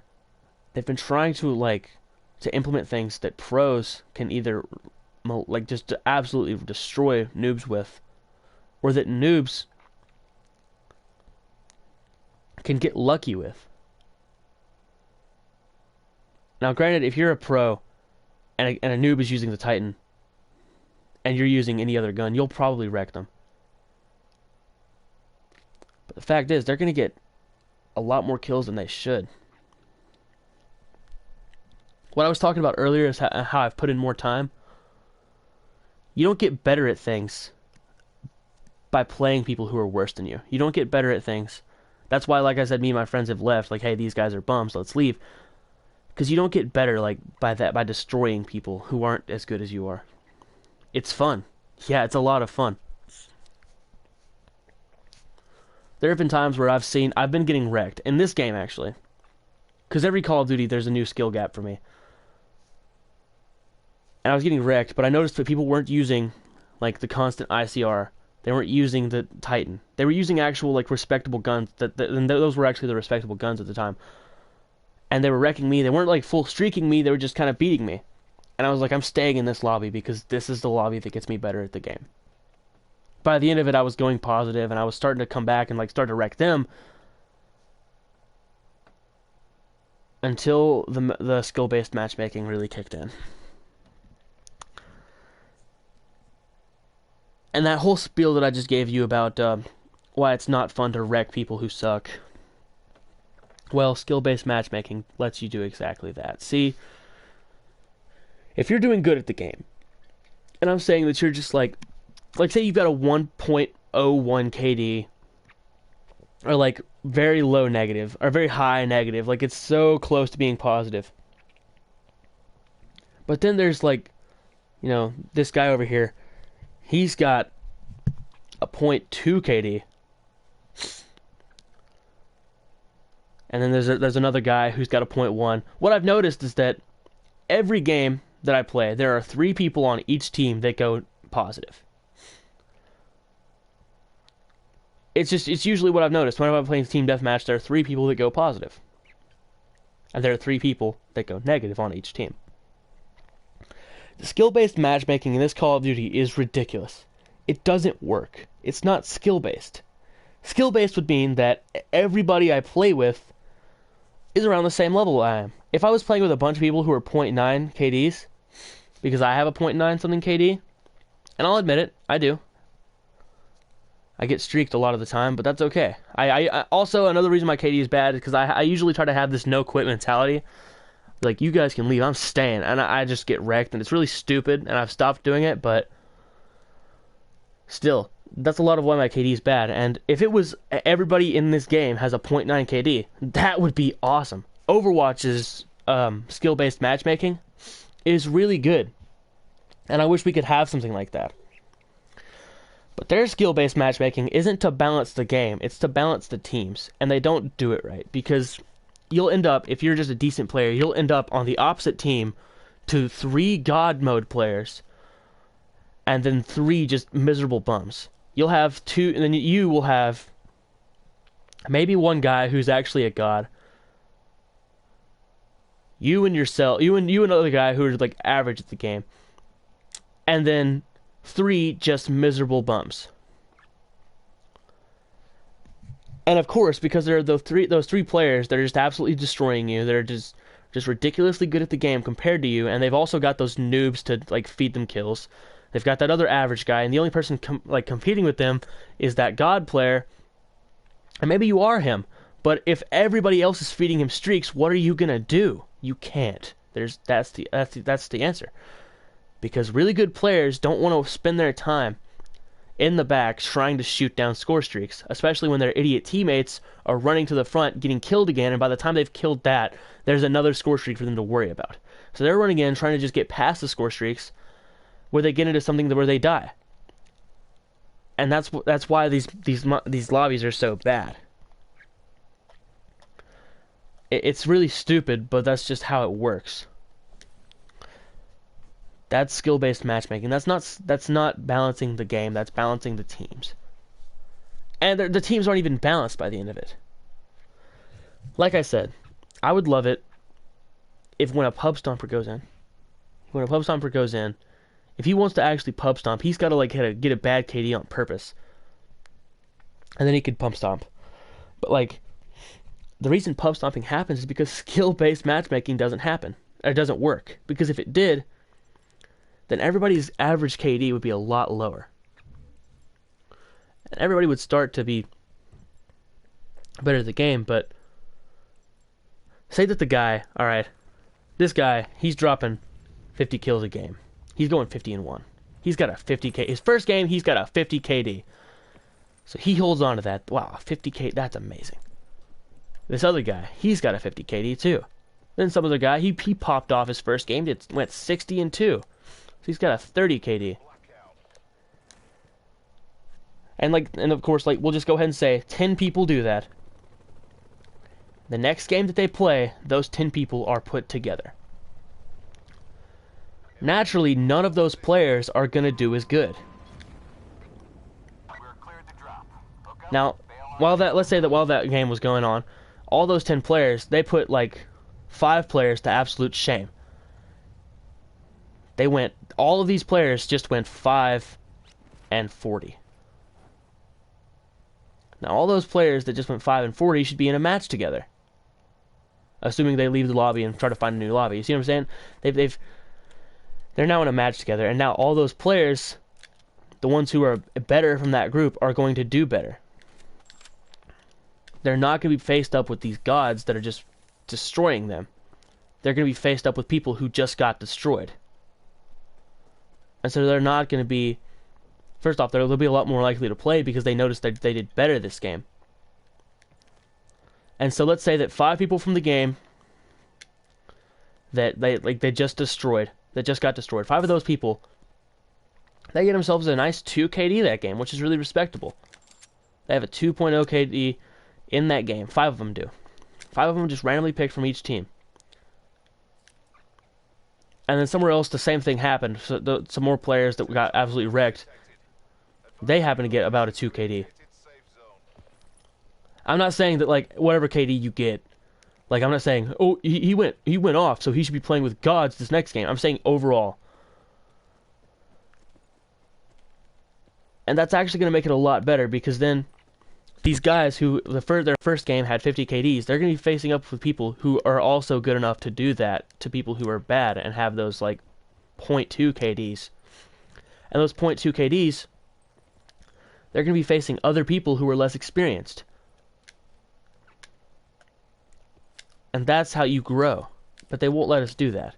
A: they've been trying to implement things that pros can either just absolutely destroy noobs with, or that noobs can get lucky with. Now, granted, if you're a pro and a noob is using the Titan and you're using any other gun, you'll probably wreck them. But the fact is, they're going to get a lot more kills than they should. What I was talking about earlier is how I've put in more time. You don't get better at things by playing people who are worse than you. You don't get better at things. That's why, like I said, me and my friends have left. Like, hey, these guys are bums, let's leave. Because you don't get better by destroying people who aren't as good as you are. It's fun. Yeah, it's a lot of fun. There have been times where I've been getting wrecked. In this game, actually. Because every Call of Duty, there's a new skill gap for me. And I was getting wrecked, but I noticed that people weren't using, like, the constant ICR. They weren't using the Titan. They were using actual, like, respectable guns. And those were actually the respectable guns at the time. And they were wrecking me. They weren't, like, full streaking me. They were just kind of beating me. And I was like, I'm staying in this lobby because this is the lobby that gets me better at the game. By the end of it, I was going positive, and I was starting to come back and, like, start to wreck them. Until the skill-based matchmaking really kicked in. And that whole spiel that I just gave you about why it's not fun to wreck people who suck. Well, skill-based matchmaking lets you do exactly that. See, if you're doing good at the game, and I'm saying that you're just like say you've got a 1.01 KD, or like very low negative, or very high negative, like it's so close to being positive. But then there's like, you know, this guy over here. He's got a .2 KD. And then there's another guy who's got a .1. What I've noticed is that every game that I play, there are 3 people on each team that go positive. It's usually what I've noticed. Whenever I'm playing team deathmatch, there are 3 people that go positive. And there are 3 people that go negative on each team. The skill-based matchmaking in this Call of Duty is ridiculous. It doesn't work. It's not skill-based. Skill-based would mean that everybody I play with is around the same level I am. If I was playing with a bunch of people who are .9 KDs, because I have a .9 something KD, and I'll admit it, I do. I get streaked a lot of the time, but that's okay. I also, another reason my KD is bad is because I usually try to have this no-quit mentality. Like, you guys can leave, I'm staying, and I just get wrecked, and it's really stupid, and I've stopped doing it, but still, that's a lot of why my KD is bad. And if it was everybody in this game has a .9 KD, that would be awesome. Overwatch's skill-based matchmaking is really good, and I wish we could have something like that. But their skill-based matchmaking isn't to balance the game, it's to balance the teams, and they don't do it right, because you'll end up, if you're just a decent player, you'll end up on the opposite team to 3 God mode players, and then 3 just miserable bums. You'll have 2, and then you will have maybe 1 guy who's actually a god. You and yourself, you and another guy who are like average at the game, and then 3 just miserable bums. And of course, because there are those three players that are just absolutely destroying you, that are just ridiculously good at the game compared to you, and they've also got those noobs to like feed them kills. They've got that other average guy, and the only person competing with them is that god player. And maybe you are him, but if everybody else is feeding him streaks, what are you gonna do? You can't. That's the answer. Because really good players don't want to spend their time in the back trying to shoot down score streaks, especially when their idiot teammates are running to the front, getting killed again, and by the time they've killed that, there's another score streak for them to worry about. So they're running in, trying to just get past the score streaks, where they get into something where they die. And that's why these lobbies are so bad. It's really stupid, but that's just how it works. That's skill-based matchmaking. That's not balancing the game. That's balancing the teams. And the teams aren't even balanced by the end of it. Like I said, I would love it if when a pub stomper goes in, if he wants to actually pub stomp, he's got to like get a bad KD on purpose, and then he could pump stomp. But like, the reason pub stomping happens is because skill-based matchmaking doesn't happen. It doesn't work. Because if it did, then everybody's average KD would be a lot lower. And everybody would start to be better at the game, but say that the guy, alright, this guy, he's dropping 50 kills a game. He's going 50-1. He's got a 50k. His first game, he's got a 50 KD. So he holds on to that. Wow, 50k, that's amazing. This other guy, he's got a 50 KD too. Then some other guy, he popped off his first game, went 60-2. So he's got a 30 KD. And of course, we'll just go ahead and say 10 people do that. The next game that they play, those 10 people are put together. Naturally, none of those players are going to do as good. Now, let's say that while that game was going on, all those 10 players, they put 5 players to absolute shame. All of these players just went 5-40. Now, all those players that just went 5-40 should be in a match together. Assuming they leave the lobby and try to find a new lobby. You see what I'm saying? They're now in a match together, and now all those players, the ones who are better from that group, are going to do better. They're not going to be faced up with these gods that are just destroying them. They're going to be faced up with people who just got destroyed. And so they're not going to be... First off, they'll be a lot more likely to play because they noticed that they did better this game. And so let's say that 5 people from the game that they just destroyed, that just got destroyed. 5 of those people, they get themselves a nice 2 KD that game, which is really respectable. They have a 2.0 KD in that game. 5 of them do. 5 of them just randomly picked from each team. And then somewhere else, the same thing happened. So some more players that got absolutely wrecked, they happen to get about a 2 KD. I'm not saying that, like, whatever KD you get, like, I'm not saying, oh, he went off, so he should be playing with gods this next game. I'm saying overall. And that's actually going to make it a lot better, because then these guys who their first game had 50 KDs, they're going to be facing up with people who are also good enough to do that to people who are bad and have those, like, 0.2 KDs. And those 0.2 KDs, they're going to be facing other people who are less experienced. And that's how you grow. But they won't let us do that.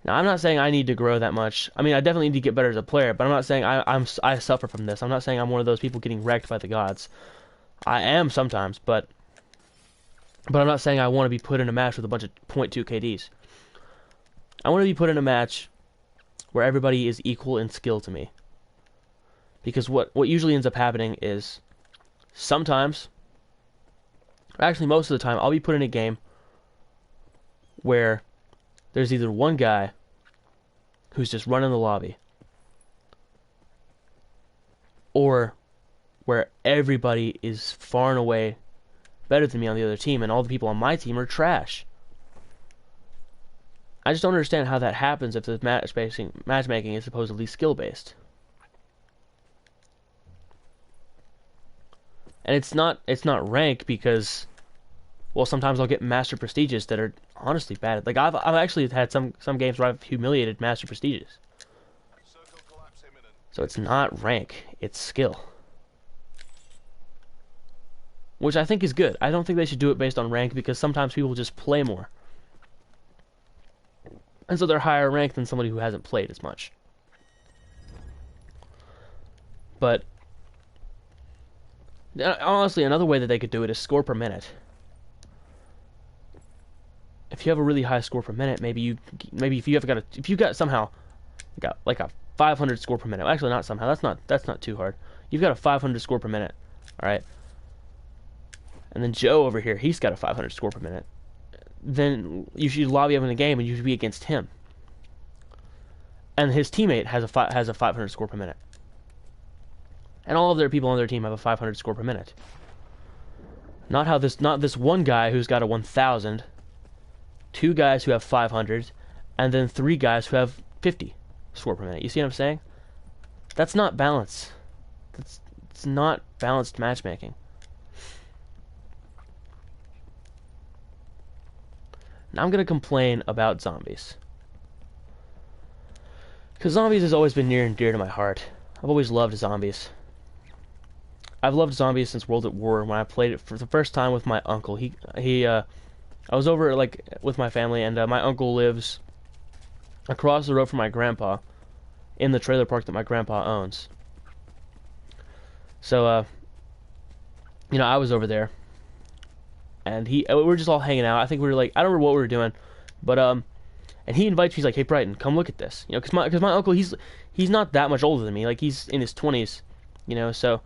A: Now, I'm not saying I need to grow that much. I mean, I definitely need to get better as a player, but I'm not saying I suffer from this. I'm not saying I'm one of those people getting wrecked by the gods. I am sometimes, but I'm not saying I want to be put in a match with a bunch of 0.2 KDs. I want to be put in a match where everybody is equal in skill to me. Because what usually ends up happening is sometimes, or actually most of the time, I'll be put in a game where there's either one guy who's just running the lobby, or where everybody is far and away better than me on the other team, and all the people on my team are trash. I just don't understand how that happens if the matchmaking is supposedly skill-based. And it's not rank because, well, sometimes I'll get Master Prestiges that are honestly bad. Like, I've actually had some games where I've humiliated Master Prestiges. So it's not rank, it's skill. Which I think is good. I don't think they should do it based on rank, because sometimes people just play more. And so they're higher ranked than somebody who hasn't played as much. But honestly, another way that they could do it is score per minute. If you have a really high score per minute, maybe if you somehow got like a 500 score per minute. Actually, not somehow. That's not too hard. You've got a 500 score per minute, all right. And then Joe over here, he's got a 500 score per minute. Then you should lobby him in the game, and you should be against him. And his teammate has a 500 score per minute. And all of their people on their team have a 500 score per minute. Not this one guy who's got a 1,000, 2 guys who have 500, and then 3 guys who have 50 score per minute. You see what I'm saying? That's not balance. It's not balanced matchmaking. Now I'm going to complain about zombies. Because zombies has always been near and dear to my heart. I've always loved zombies. I've loved zombies since World at War, when I played it for the first time with my uncle. I was over like with my family, and my uncle lives across the road from my grandpa, in the trailer park that my grandpa owns. So, I was over there, and we were just all hanging out. I think we were like, I don't remember what we were doing, but and he invites me. He's like, "Hey, Brighton, come look at this." Because my uncle, he's not that much older than me. Like, he's in his 20s, so.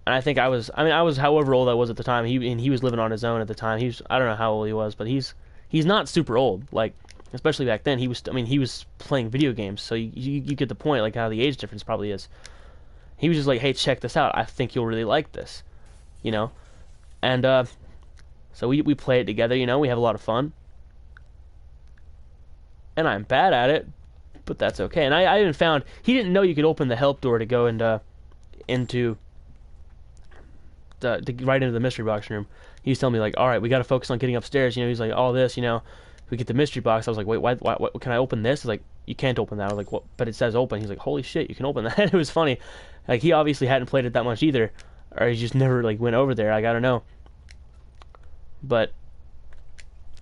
A: And I think I was however old I was at the time. He was living on his own at the time. I don't know how old he was, but he's not super old. Like, especially back then, he was playing video games. So you get the point, like how the age difference probably is. He was just like, "Hey, check this out. I think you'll really like this," And so we play it together. We have a lot of fun. And I'm bad at it, but that's okay. And I even found he didn't know you could open the help door to go into right into the mystery box room. He was telling me, like, all right, we got to focus on getting upstairs. He's like, all this, we get the mystery box. I was like, wait, why can I open this? He's like, you can't open that. I was like, what? But it says open. He's like, holy shit, you can open that. It was funny. Like, he obviously hadn't played it that much either, or he just never like went over there. Like, I don't know. But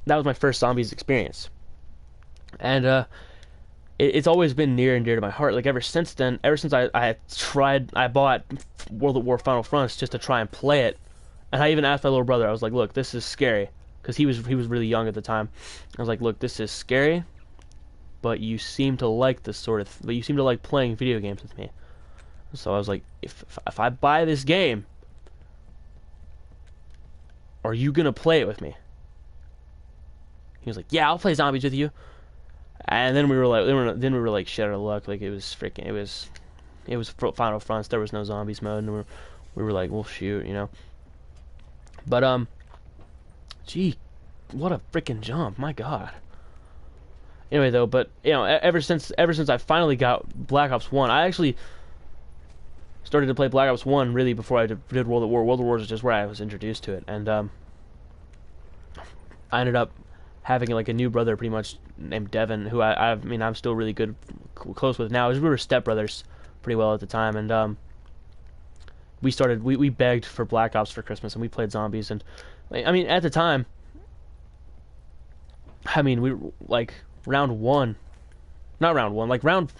A: that was my first zombies experience, and it's always been near and dear to my heart. Like, ever since I bought World at War Final Fronts just to try and play it. And I even asked my little brother, I was like, look, this is scary. Because he was really young at the time. I was like, look, this is scary, but you seem to like but you seem to like playing video games with me. So I was like, if I buy this game, are you gonna play it with me? He was like, yeah, I'll play zombies with you. And then we were like shit out of luck. Like it was Final Fronts. There was no zombies mode, and we were like, well, shoot, you know. But gee, what a freaking jump! My God. Anyway, though, but you know, ever since I finally got Black Ops 1, I actually started to play Black Ops 1 really before I did World at War. World at War is just where I was introduced to it, and I ended up having like a new brother, pretty much named Devin, who I mean I'm still really close with now. We were stepbrothers pretty well at the time, and we begged for Black Ops for Christmas, and we played zombies, and I mean at the time, I mean we were like round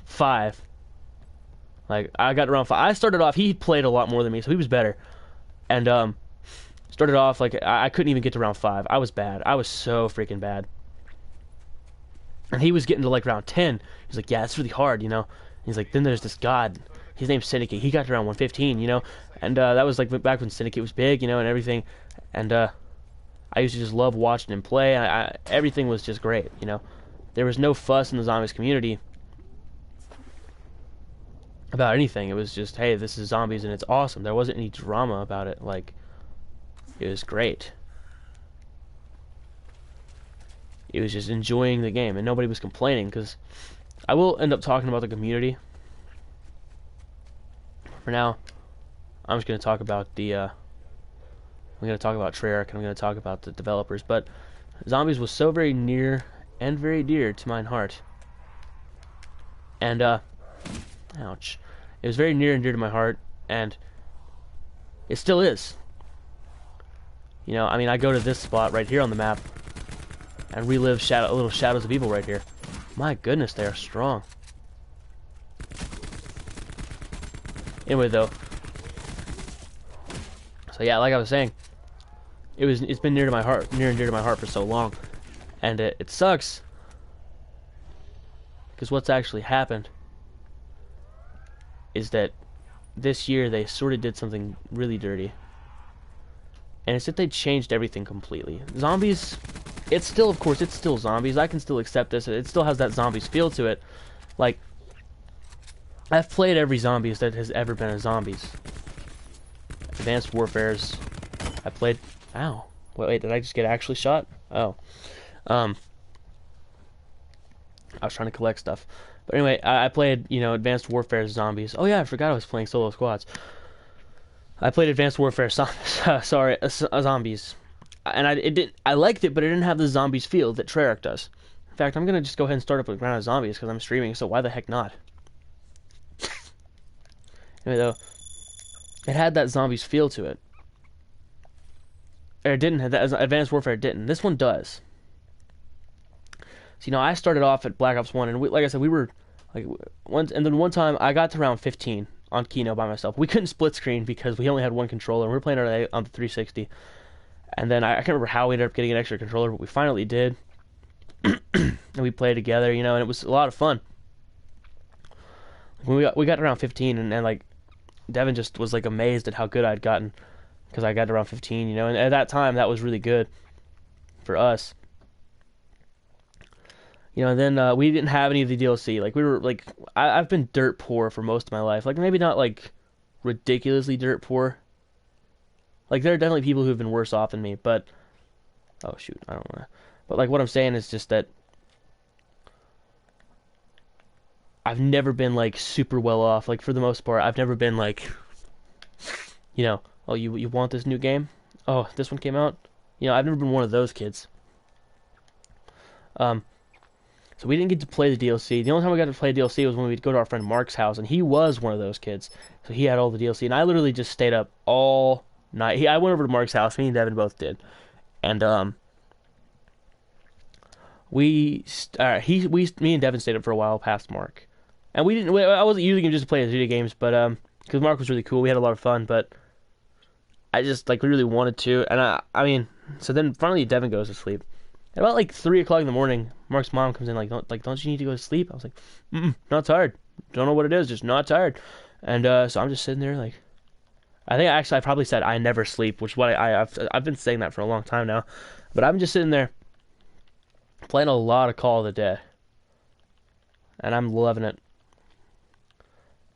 A: 5. Like I got to round 5. I started off. He played a lot more than me, so he was better, and started off like I couldn't even get to round 5. I was bad. I was so freaking bad. And he was getting to like round 10. He's like, yeah, it's really hard, you know. And he's like, then there's this god. His name's Syndicate. He got to round 115, you know. And that was like back when Syndicate was big, you know, and everything. And I used to just love watching him play. Everything was just great, you know. There was no fuss in the zombies community about anything. It was just, hey, this is zombies and it's awesome. There wasn't any drama about it. Like, it was great. It was just enjoying the game, and nobody was complaining, because I will end up talking about the community. For now, I'm just going to talk about I'm going to talk about Treyarch, and I'm going to talk about the developers. But zombies was so very near and very dear to mine heart. And, ouch. It was very near and dear to my heart, and it still is. You know, I mean, I go to this spot right here on the map and relive little Shadows of Evil right here. My goodness, they are strong. Anyway, though. So yeah, like I was saying, it's been near and dear to my heart for so long, and it sucks because what's actually happened is that this year they sort of did something really dirty. And it's that they changed everything completely. Zombies, it's still zombies. I can still accept this. It still has that zombies feel to it. Like, I've played every zombies that has ever been a zombies. Advanced Warfare's. I played. Ow. Wait, did I just get actually shot? Oh. I was trying to collect stuff. But anyway, I played, you know, Advanced Warfare's zombies. Oh yeah, I forgot I was playing solo squads. I played Advanced Warfare zombies, and I liked it, but it didn't have the zombies feel that Treyarch does. In fact, I'm gonna just go ahead and start up a round of zombies because I'm streaming. So why the heck not? Anyway, though, it had that zombies feel to it. Or it didn't have that. Advanced Warfare didn't. This one does. So, you know, I started off at Black Ops 1, and like I said, we were like one time I got to round 15. On Kino by myself. We couldn't split screen because we only had one controller, and we were playing on the 360. And then I can't remember how we ended up getting an extra controller, but we finally did. And we played together, you know, and it was a lot of fun. When we got around 15, and like Devin just was like amazed at how good I'd gotten because I got around 15, you know, and at that time that was really good for us. You know, and then we didn't have any of the DLC. Like, we were, like, I've been dirt poor for most of my life. Like, maybe not, like, ridiculously dirt poor. Like, there are definitely people who've been worse off than me, but... Oh, shoot, I don't want to... But, like, what I'm saying is just that... I've never been, like, super well off. Like, for the most part, I've never been, like... You know, oh, you want this new game? Oh, this one came out? You know, I've never been one of those kids. So we didn't get to play the DLC. The only time we got to play DLC was when we'd go to our friend Mark's house, and he was one of those kids. So he had all the DLC, and I literally just stayed up all night. I went over to Mark's house. Me and Devin both did, and me and Devin stayed up for a while past Mark, and we didn't. I wasn't using him just to play video games, but because Mark was really cool, we had a lot of fun. But I just like really wanted to, and I mean, so then finally Devin goes to sleep. At about like 3 o'clock in the morning, Mark's mom comes in don't you need to go to sleep? I was like, not tired. Don't know what it is, just not tired. And so I'm just sitting there like, I probably said I never sleep, which is what I've been saying that for a long time now. But I'm just sitting there playing a lot of Call of the Dead, and I'm loving it.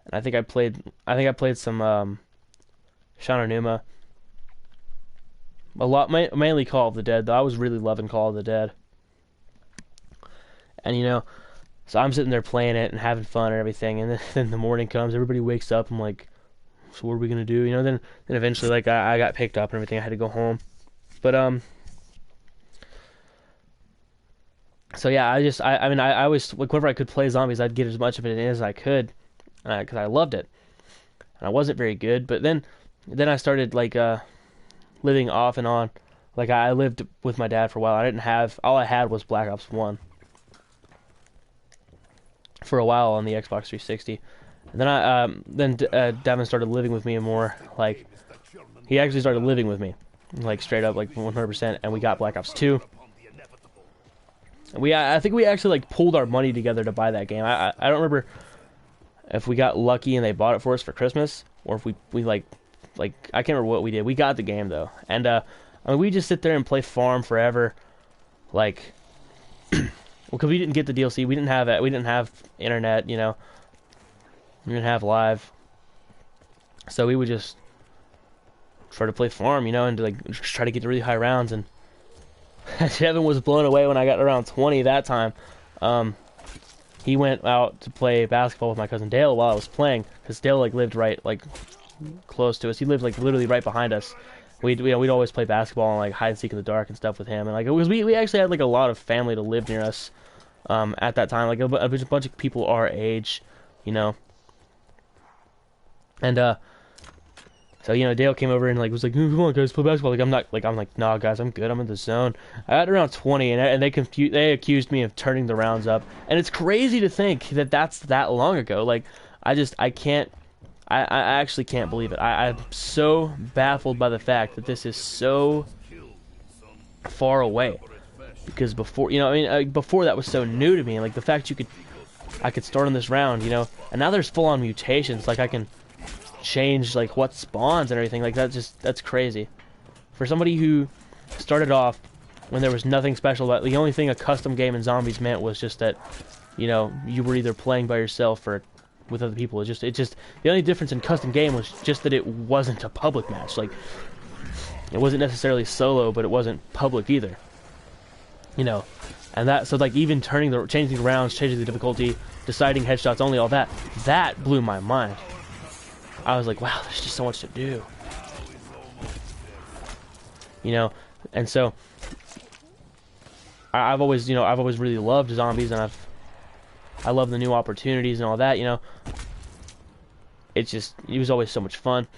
A: And I think I played some Shananuma. A lot, mainly Call of the Dead, though. I was really loving Call of the Dead. And, so I'm sitting there playing it and having fun and everything, and then the morning comes, everybody wakes up, I'm like, so what are we going to do? Then eventually, like, I got picked up and everything, I had to go home. But, so yeah, I always, like, whenever I could play zombies, I'd get as much of it in as I could, because I loved it. And I wasn't very good, but then I started, like, living off and on. Like, I lived with my dad for a while. All I had was Black Ops 1 for a while on the Xbox 360. And then Devin started living with me more. Like, he actually started living with me, like, straight up, like, 100%. And we got Black Ops 2. I think we actually, like, pulled our money together to buy that game. I don't remember if we got lucky and they bought it for us for Christmas, or if we like I can't remember what we did. We got the game though, and we just sit there and play farm forever, like, well, because we didn't get the DLC, we didn't have it, we didn't have internet, we didn't have live, so we would just try to play farm, and to, like, try to get to really high rounds. And Devin was blown away when I got around 20 that time. He went out to play basketball with my cousin Dale while I was playing, because Dale, like, lived right, like, close to us. He lived, like, literally right behind us. We'd always play basketball and, like, hide and seek in the dark and stuff with him. And, like, it was, we actually had, like, a lot of family to live near us at that time, like a bunch of people our age, and so, Dale came over and, like, was like, come on, guys, play basketball. Like, I'm like, nah, guys, I'm good. I'm in the zone. I got around 20, and they accused me of turning the rounds up. And it's crazy to think that that's that long ago. Like, I actually can't believe it. I'm so baffled by the fact that this is so far away. Because before, before that was so new to me. Like, the fact I could start on this round, and now there's full-on mutations. Like, I can change, like, what spawns and everything. Like, that's crazy. For somebody who started off when there was nothing special about, the only thing a custom game in zombies meant was just that, you were either playing by yourself or with other people. It just the only difference in custom game was just that it wasn't a public match. Like, it wasn't necessarily solo, but it wasn't public either. And that, so, like, even changing the rounds, changing the difficulty, deciding headshots only, all that blew my mind. I was like, wow, there's just so much to do. And so I've always really loved zombies, and I love the new opportunities and all that, it was always so much fun.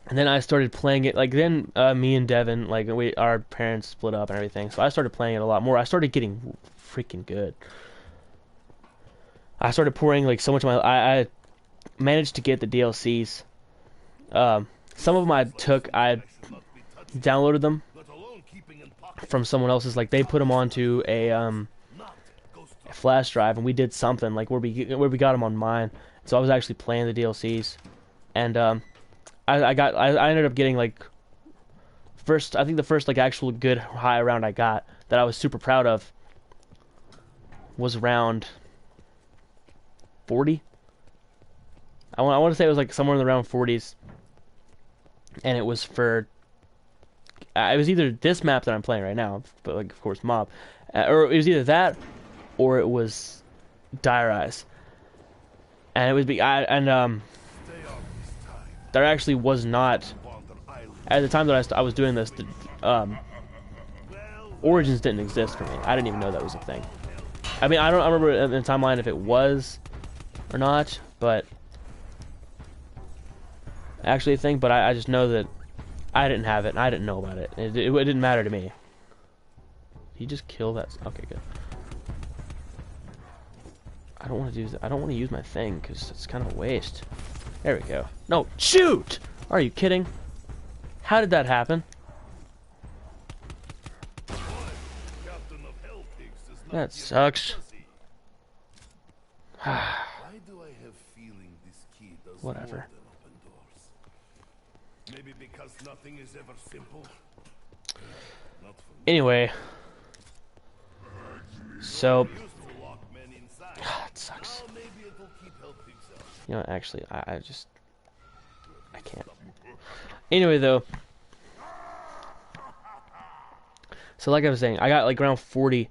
A: And then I started playing it, like, then me and Devin, like, our parents split up and everything, so I started playing it a lot more. I started getting freaking good. I started pouring, like, so much of my, I managed to get the DLCs. Some of them I downloaded them from someone else's, like, they put them onto a flash drive, and we did something, like, where we got them on mine. So I was actually playing the DLCs, and I ended up getting, like, I think the first, like, actual good high round I got that I was super proud of was around 40. I want to say it was, like, somewhere in the round 40s, and it was it was either this map that I'm playing right now, but, like, of course, Mob, or it was either that, or it was Dire Eyes, and it was there actually was not, at the time that I was doing this, Origins didn't exist for me. I didn't even know that was a thing. I mean, I remember in the timeline if it was or not, but actually a thing, but I just know that I didn't have it, and I didn't know about it. It didn't matter to me. Did he just kill that? Okay, good. I don't want to do that. I don't want to use my thing, because it's kind of a waste. There we go. No, shoot! Are you kidding? How did that happen? That sucks.
B: Why do I have feeling this key does
A: Whatever.
B: more than open doors? Maybe because nothing is ever simple. Not for me.
A: Anyway. So.
B: Used to lock men inside.
A: It sucks.
B: Now maybe it'll keep helping cells.
A: You know, actually, I can't. Anyway, though. So, like I was saying, I got like around 40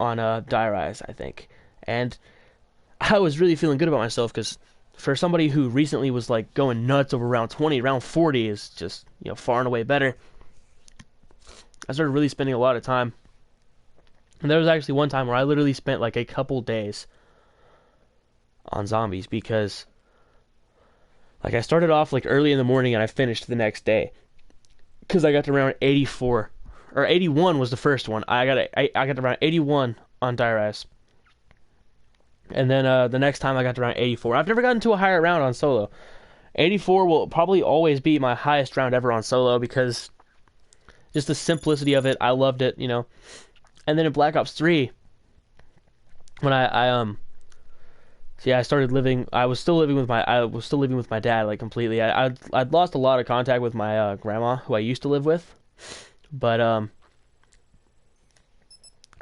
A: on Die Rise, I think. And I was really feeling good about myself because for somebody who recently was like going nuts over round 20, round 40 is just, you know, far and away better. I started really spending a lot of time. And there was actually one time where I literally spent like a couple days on zombies because like I started off like early in the morning and I finished the next day because I got to around 84 or 81 was the first one. I got to around 81 on Die Rise. And then the next time I got to around 84. I've never gotten to a higher round on solo. 84 will probably always be my highest round ever on solo because just the simplicity of it. I loved it, you know. And then in Black Ops 3, when I started living. I was still living with my dad like completely. I'd lost a lot of contact with my grandma who I used to live with, but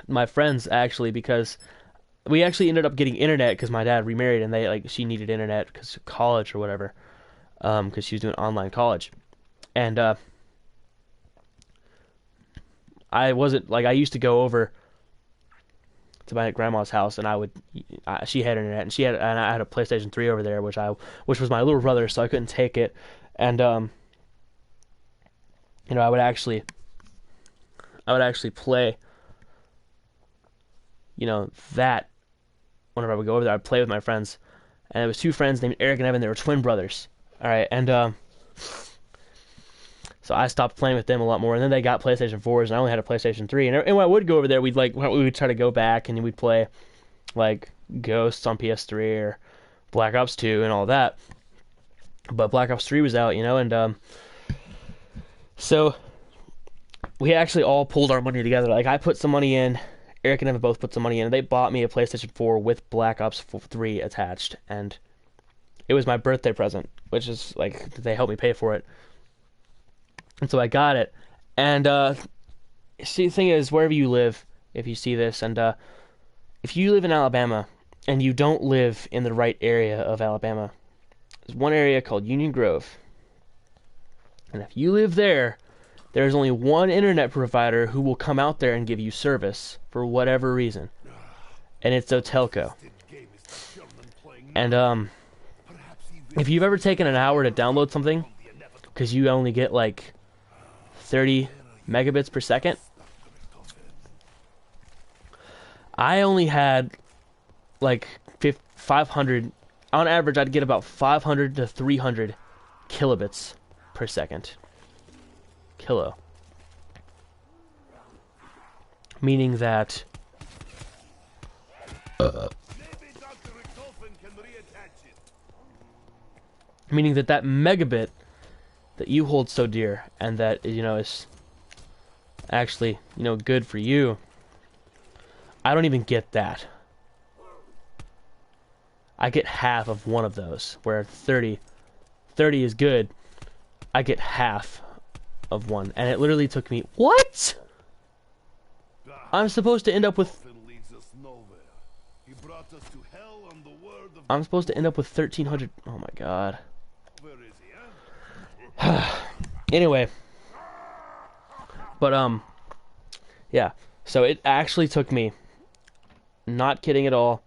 A: my friends actually because we actually ended up getting internet because my dad remarried and she needed internet because of college or whatever, because she was doing online college, and I wasn't like I used to go over to my grandma's house, and she had internet, and I had a PlayStation 3 over there, which was my little brother, so I couldn't take it, and you know, I would actually play, you know, that whenever I would go over there, I'd play with my friends, and it was two friends named Eric and Evan. They were twin brothers. All right, and so I stopped playing with them a lot more, and then they got PlayStation 4s, and I only had a PlayStation 3. And when I would go over there, we would try to go back, and we'd play, like, Ghosts on PS3 or Black Ops 2 and all that. But Black Ops 3 was out, you know, and so we actually all pulled our money together. Like, I put some money in, Eric and Evan both put some money in, and they bought me a PlayStation 4 with Black Ops 3 attached, and it was my birthday present, which is, like, they helped me pay for it. And so I got it. And see, the thing is, wherever you live, if you see this, and if you live in Alabama and you don't live in the right area of Alabama, there's one area called Union Grove. And if you live there, there's only one internet provider who will come out there and give you service for whatever reason. And it's Otelco. And if you've ever taken an hour to download something, because you only get like 30 megabits per second. I only had like 500, on average I'd get about 500 to 300 kilobits per second. Kilo. Meaning that that megabit that you hold so dear, and that, you know, is actually, you know, good for you. I don't even get that. I get half of one of those, where 30 is good. I get half of one, and it literally took me, what? I'm supposed to end up with 1,300, oh my god. Anyway, but yeah, so it actually took me, not kidding at all,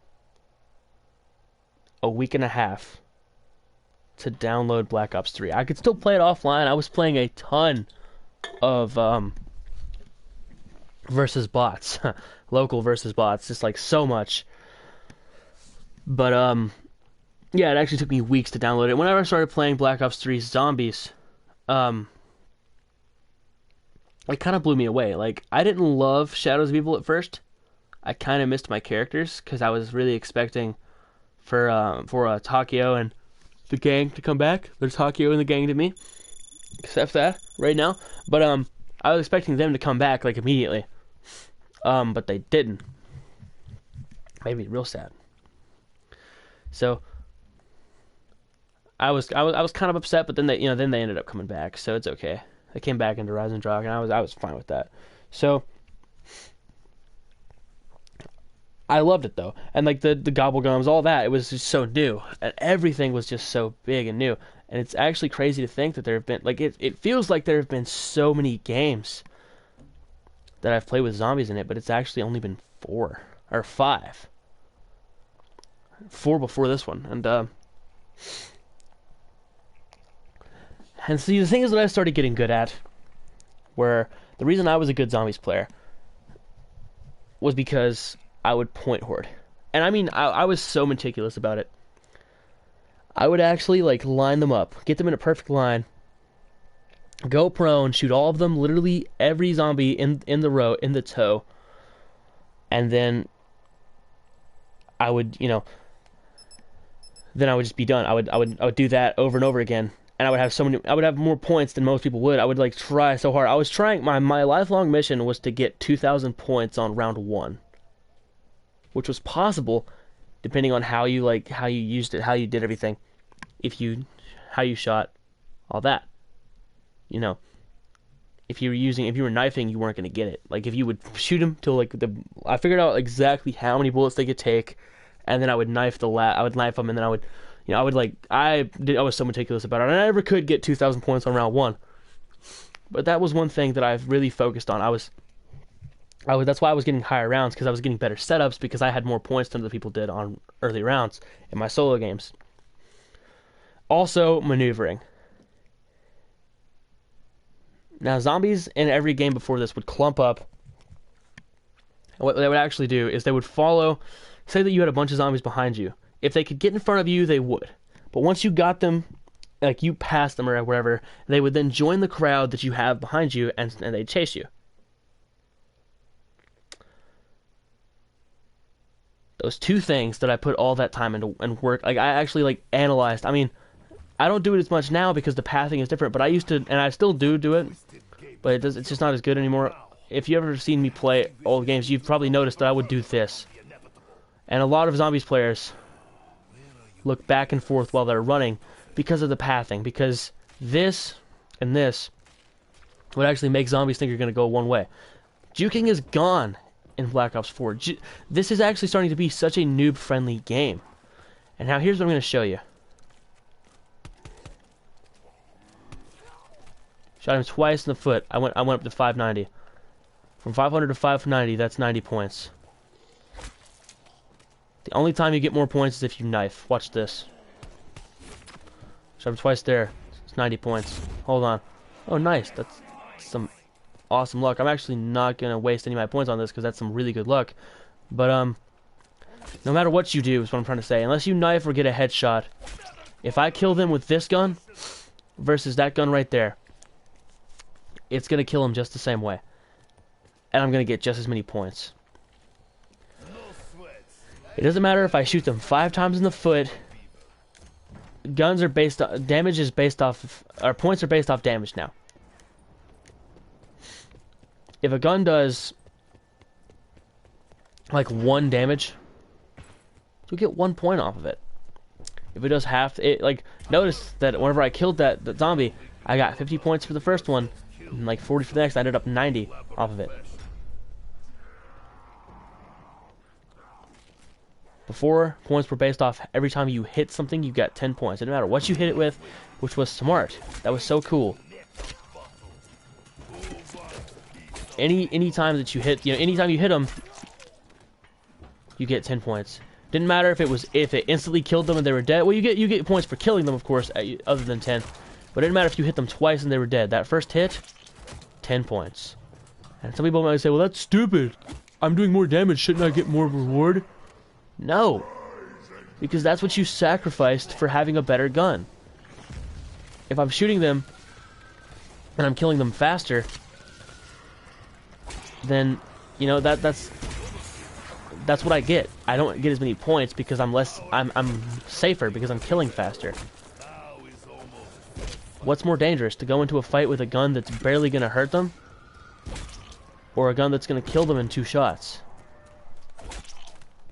A: a week and a half to download Black Ops 3. I could still play it offline. I was playing a ton of versus bots, local versus bots, just like so much. But yeah, it actually took me weeks to download it. Whenever I started playing Black Ops 3 Zombies, it kind of blew me away. Like, I didn't love Shadows of Evil at first. I kind of missed my characters because I was really expecting for Takio and the gang to come back. There's Takio and the gang to me, except that right now. But I was expecting them to come back like immediately. But they didn't. Made me real sad. So I was kind of upset, but then they ended up coming back, so it's okay. They came back into Rise and Rock, and I was fine with that. So I loved it though, and like the gobble gums, all that, it was just so new, and everything was just so big and new. And it's actually crazy to think that there have been it feels like there have been so many games that I've played with zombies in it, but it's actually only been 4 or 5. 4 before this one, and see, the thing is that I started getting good at, where the reason I was a good zombies player was because I would point horde. And I mean, I was so meticulous about it. I would actually like line them up, get them in a perfect line, go prone, shoot all of them, literally every zombie in the row, in the toe, and then I would, then I would just be done. I would do that over and over again, and I would have more points than most people would. I would like try so hard. I was trying, my lifelong mission was to get 2,000 points on round 1, which was possible depending on how you used it, how you did everything, how you shot, all that. If you were knifing, you weren't going to get it. Like if you would shoot them till I figured out exactly how many bullets they could take, and then I would knife them, and then I was so meticulous about it. And I never could get 2,000 points on round 1. But that was one thing that I've really focused on. That's why I was getting higher rounds, because I was getting better setups, because I had more points than other people did on early rounds in my solo games. Also, maneuvering. Now, zombies in every game before this would clump up. And what they would actually do is they would follow, say that you had a bunch of zombies behind you. If they could get in front of you, they would. But once you got them, like you passed them or wherever, they would then join the crowd that you have behind you, and they'd chase you. Those 2 things that I put all that time into and work, like I actually analyzed. I mean, I don't do it as much now because the pathing is different, but I used to, and I still do it, but it's just not as good anymore. If you ever seen me play old games, you've probably noticed that I would do this. And a lot of zombies players look back and forth while they're running because of the pathing, because this and this would actually make zombies think you're going to go one way. Juking is gone in Black Ops 4. This is actually starting to be such a noob-friendly game. And now here's what I'm going to show you. Shot him twice in the foot. I went up to 590. From 500 to 590, that's 90 points. The only time you get more points is if you knife. Watch this. Shot him twice there. It's 90 points. Hold on. Oh, nice. That's some awesome luck. I'm actually not going to waste any of my points on this because that's some really good luck. But, no matter what you do is what I'm trying to say. Unless you knife or get a headshot, if I kill them with this gun versus that gun right there, it's going to kill them just the same way. And I'm going to get just as many points. It doesn't matter if I shoot them 5 times in the foot. Guns are based on, damage is based off, or points are based off damage now. If a gun does like 1 damage, you'll get 1 point off of it. If it does half, notice that whenever I killed that zombie, I got 50 points for the first one, and like 40 for the next. I ended up 90 off of it. Before, points were based off every time you hit something, you got 10 points. It didn't matter what you hit it with, which was smart. That was so cool. Any time that you hit, anytime you hit them, you get 10 points. Didn't matter if it instantly killed them and they were dead. Well, you get points for killing them, of course, other than 10. But it didn't matter if you hit them twice and they were dead. That first hit, 10 points. And some people might say, well, that's stupid. I'm doing more damage. Shouldn't I get more reward? No. Because that's what you sacrificed for having a better gun. If I'm shooting them and I'm killing them faster, then, that's what I get. I don't get as many points because I'm safer because I'm killing faster. What's more dangerous, to go into a fight with a gun that's barely going to hurt them, or a gun that's going to kill them in 2 shots?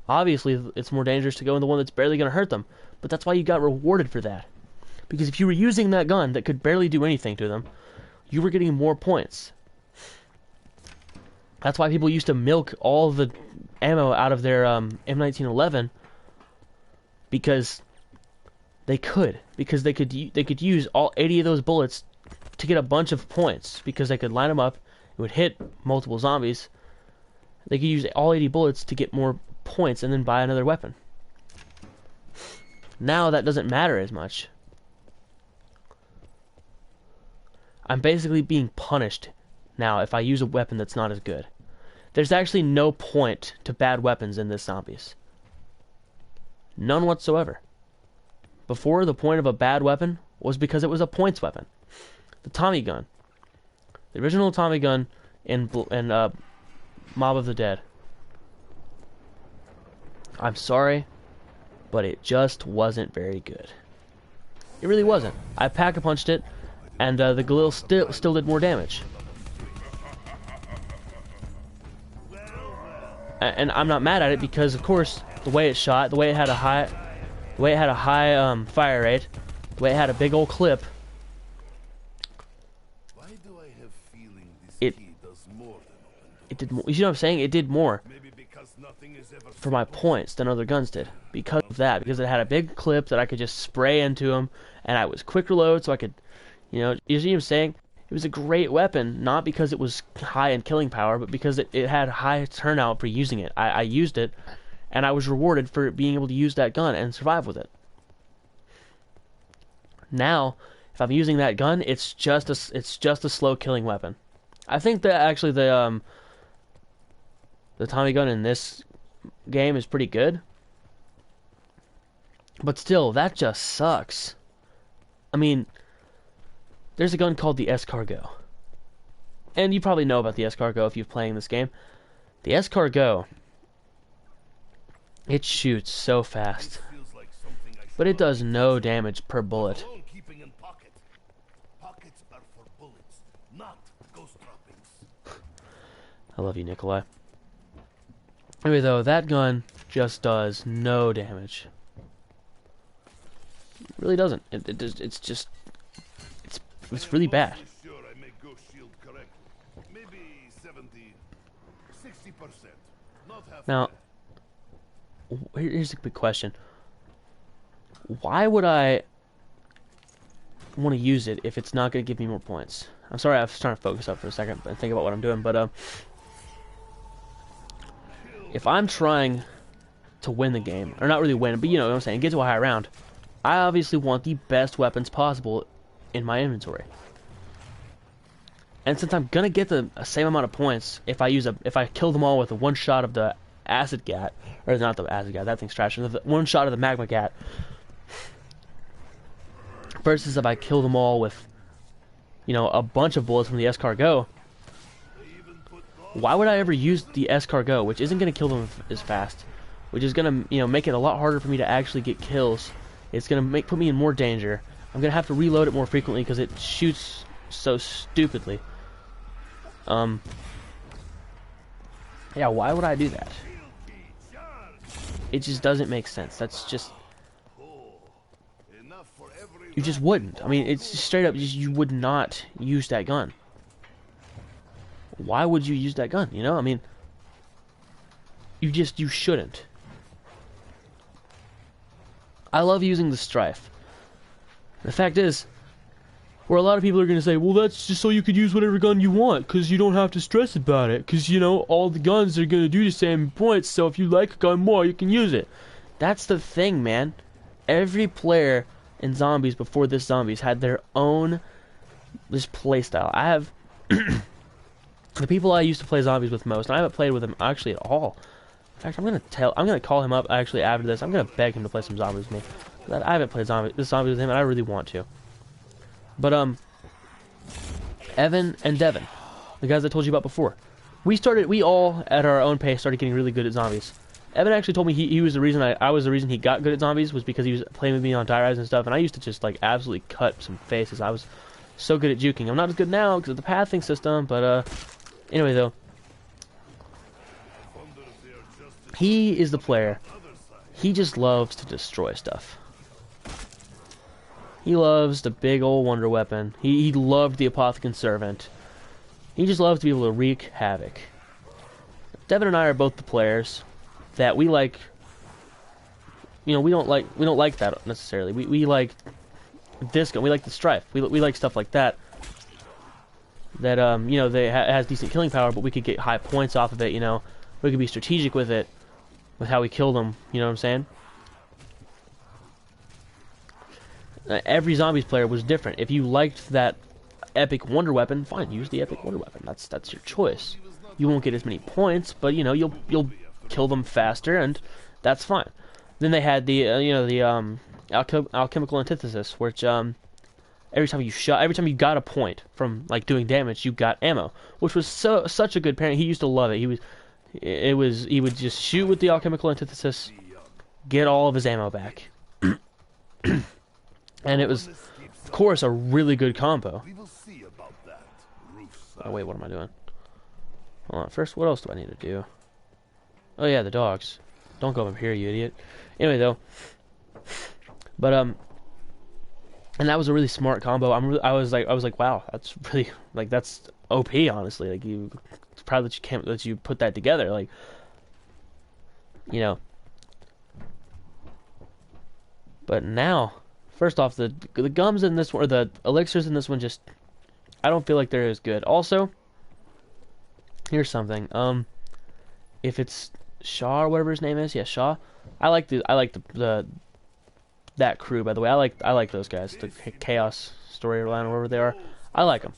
A: Obviously, it's more dangerous to go in the one that's barely going to hurt them. But that's why you got rewarded for that. Because if you were using that gun that could barely do anything to them, you were getting more points. That's why people used to milk all the ammo out of their M1911, because they could use all 80 of those bullets to get a bunch of points, because they could line them up, it would hit multiple zombies. They could use all 80 bullets to get more points and then buy another weapon. Now that doesn't matter as much. I'm basically being punished now if I use a weapon that's not as good. There's actually no point to bad weapons in this zombies. None whatsoever. Before, the point of a bad weapon was because it was a points weapon. The Tommy gun. The original Tommy gun in Mob of the Dead. I'm sorry, but it just wasn't very good. It really wasn't. I pack-a-punched it, and the Galil still did more damage. And I'm not mad at it because, of course, the way it shot, the way it had a high fire rate, the way it had a big old clip.
B: Why do I have feeling this
A: It
B: key does more than open doors?
A: it did more. You know what I'm saying? It did more
B: Maybe because nothing is ever
A: for my points than other guns did. Because of that, because it had a big clip that I could just spray into them, and I was quick reload, so I could, you see what I'm saying? It was a great weapon, not because it was high in killing power, but because it had high turnout for using it. I used it, and I was rewarded for being able to use that gun and survive with it. Now, if I'm using that gun, it's just a slow killing weapon. I think that actually the Tommy gun in this game is pretty good, but still, that just sucks. I mean, there's a gun called the Escargot, and you probably know about the Escargot if you're playing this game. The Escargot, it shoots so fast,
B: feels like something I
A: but it does no damage per bullet.
B: alone keeping in pocket. Pockets are for bullets, not ghost droppings.
A: I love you, Nikolai. Anyway, though, that gun just does no damage. It really doesn't. It's really bad.
B: Sure I make ghost shield correctly. Maybe 70, 60%. Not half
A: Now,
B: bad.
A: here's a big question. Why would I want to use it if it's not going to give me more points? I'm sorry, I was trying to focus up for a second and think about what I'm doing, but if I'm trying to win the game, or not really win, but you know what I'm saying, get to a high round, I obviously want the best weapons possible in my inventory. And since I'm gonna get the same amount of points if I kill them all with a one shot of the acid gat, or not the acid gat, that thing's trash, the one shot of the magma gat, versus if I kill them all with, a bunch of bullets from the Escargot, why would I ever use the Escargot, which isn't gonna kill them as fast, which is gonna, make it a lot harder for me to actually get kills. It's gonna put me in more danger. I'm gonna have to reload it more frequently because it shoots so stupidly. Yeah, why would I do that? It just doesn't make sense. That's just... You just wouldn't. I mean, it's just straight up, you would not use that gun. Why would you use that gun, I mean... You shouldn't. I love using the Strife. The fact is, where a lot of people are going to say, well, that's just so you could use whatever gun you want, because you don't have to stress about it, because, all the guns are going to do the same points, so if you like a gun more, you can use it. That's the thing, man. Every player in Zombies before this Zombies had their own playstyle. I have... the people I used to play Zombies with most, and I haven't played with them actually at all. In fact, I'm gonna call him up actually after this. I'm gonna beg him to play some Zombies with me. I haven't played Zombies with him, and I really want to. But Evan and Devin, the guys I told you about before, we all at our own pace started getting really good at Zombies. Evan actually told me he was the reason I was the reason he got good at Zombies, was because he was playing with me on die rise and stuff, and I used to just like absolutely cut some faces. I was so good at juking. I'm not as good now because of the pathing system, but anyway though. He is the player. He just loves to destroy stuff. He loves the big old wonder weapon. He loved the Apothicon Servant. He just loves to be able to wreak havoc. Devin and I are both the players that we like. You know, we don't like that necessarily. We like this gun. We like the Strife. We like stuff like that. That you know, has decent killing power, but we could get high points off of it. You know, we could be strategic with it, with how we kill them. You know what I'm saying? Every zombies player was different. If you liked that epic wonder weapon, fine, use the epic wonder weapon. That's your choice. You won't get as many points, but you know, you'll kill them faster, and that's fine. Then they had the you know, the alchemical antithesis, which every time you got a point from like doing damage, you got ammo, which was such a good pairing. He used to love it. He would just shoot with the alchemical antithesis, get all of his ammo back. And it was, of course, a really good combo. Oh wait, what am I doing? Hold on. First, what else do I need to do? Oh yeah, the dogs. Don't go up here, you idiot. Anyway, though. But and that was a really smart combo. I was like, wow, that's really like that's OP, honestly. Like it's proud that you put that together. Like, you know. But now, first off, the gums in this one, or the elixirs in this one, just I don't feel like they're as good. Also, here's something. If it's Shaw or whatever his name is, yeah, Shaw. I like that crew, by the way. I like those guys, the Chaos Storyline or whatever they are. I like them.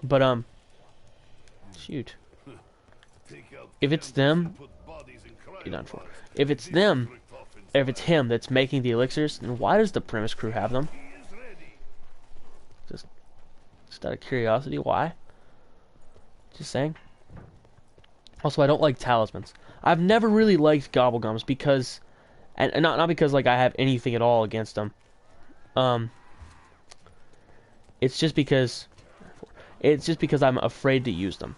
A: But shoot. If it's them, you're done for. If it's them, if it's him that's making the elixirs, then why does the Primus crew have them? Just out of curiosity, why? Just saying. Also, I don't like talismans. I've never really liked gobblegums because, and not because like I have anything at all against them. It's just because I'm afraid to use them.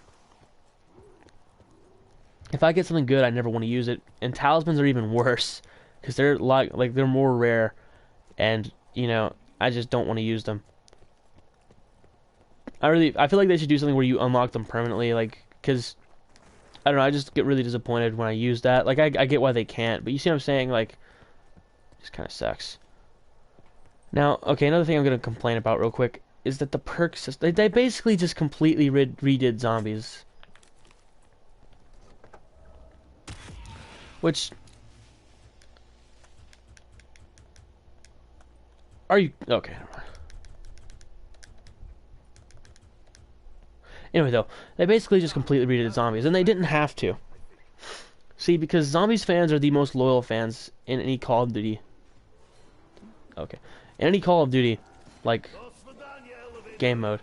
A: If I get something good, I never want to use it. And talismans are even worse because they're like they're more rare, and you know, I just don't want to use them. I feel like they should do something where you unlock them permanently, like, because I don't know, I just get really disappointed when I use that. Like, I get why they can't, but you see what I'm saying? Like, it just kind of sucks. Now, okay, another thing I'm going to complain about real quick is that the perk system, they basically just completely redid zombies. Which, are you, okay, never mind. Anyway, though, they basically just completely redid zombies, and they didn't have to. See, because zombies fans are the most loyal fans in any Call of Duty. Okay. In any Call of Duty, like, game mode,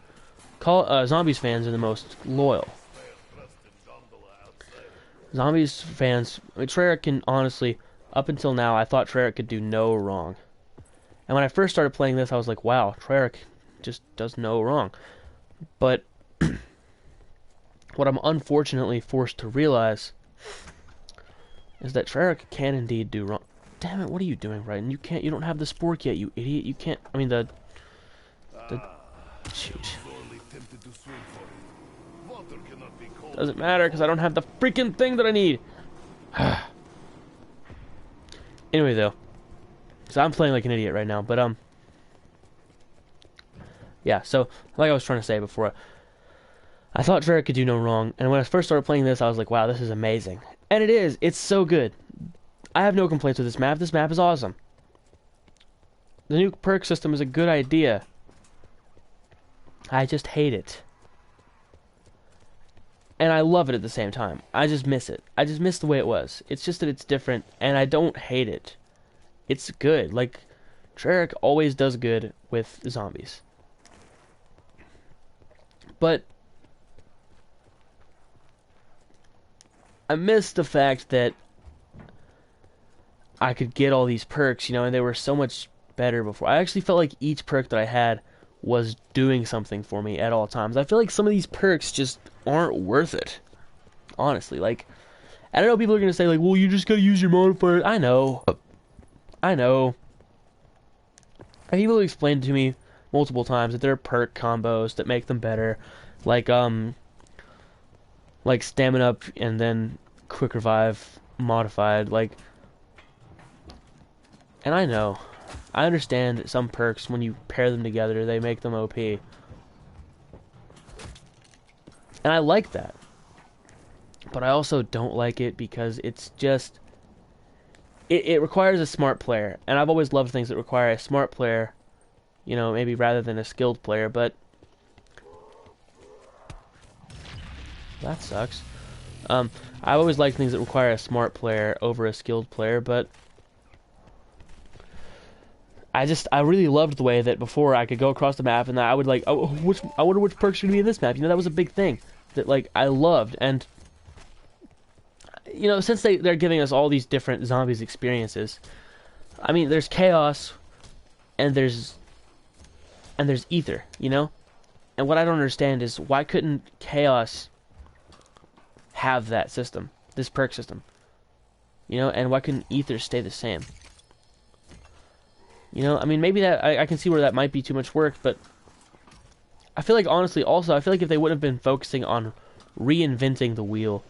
A: zombies fans are the most loyal. Zombies fans, I mean, Treyarch can honestly, up until now, I thought Treyarch could do no wrong. And when I first started playing this, I was like, wow, Treyarch just does no wrong. But what I'm unfortunately forced to realize is that Treyarch can indeed do wrong. Damn it, what are you doing, Ryden? You don't have the spork yet, you idiot. You can't, I mean, shoot. Doesn't matter, because I don't have the freaking thing that I need. Anyway, though. So I'm playing like an idiot right now, but, yeah, so, like I was trying to say before, I thought Treyarch could do no wrong, and when I first started playing this, I was like, wow, this is amazing. And it is. It's so good. I have no complaints with this map. This map is awesome. The new perk system is a good idea. I just hate it. And I love it at the same time. I just miss it. I just miss the way it was. It's just that it's different, and I don't hate it. It's good. Like, Treyarch always does good with zombies. But I miss the fact that I could get all these perks, you know, and they were so much better before. I actually felt like each perk that I had was doing something for me at all times. I feel like some of these perks just aren't worth it. Honestly, like, And I know people are gonna say like, well, you just gotta use your modifier. I know. I know. And people have explained to me multiple times that there are perk combos that make them better, like stamina up and then quick revive modified, like. And I know, I understand that some perks when you pair them together they make them OP, and I like that. But I also don't like it because it's just it requires a smart player, and I've always loved things that require a smart player, you know, maybe rather than a skilled player, but that sucks. I've always liked things that require a smart player over a skilled player, but I really loved the way that before I could go across the map and I would like, oh, I wonder which perks are gonna be in this map. You know, that was a big thing that like I loved, and you know, since they're giving us all these different zombies experiences, I mean, there's chaos, and there's ether, you know, and what I don't understand is why couldn't chaos have that system, this perk system, you know, and why couldn't ether stay the same? You know, I mean, maybe that I can see where that might be too much work, but I feel like honestly, also I feel like if they would have been focusing on reinventing the wheel,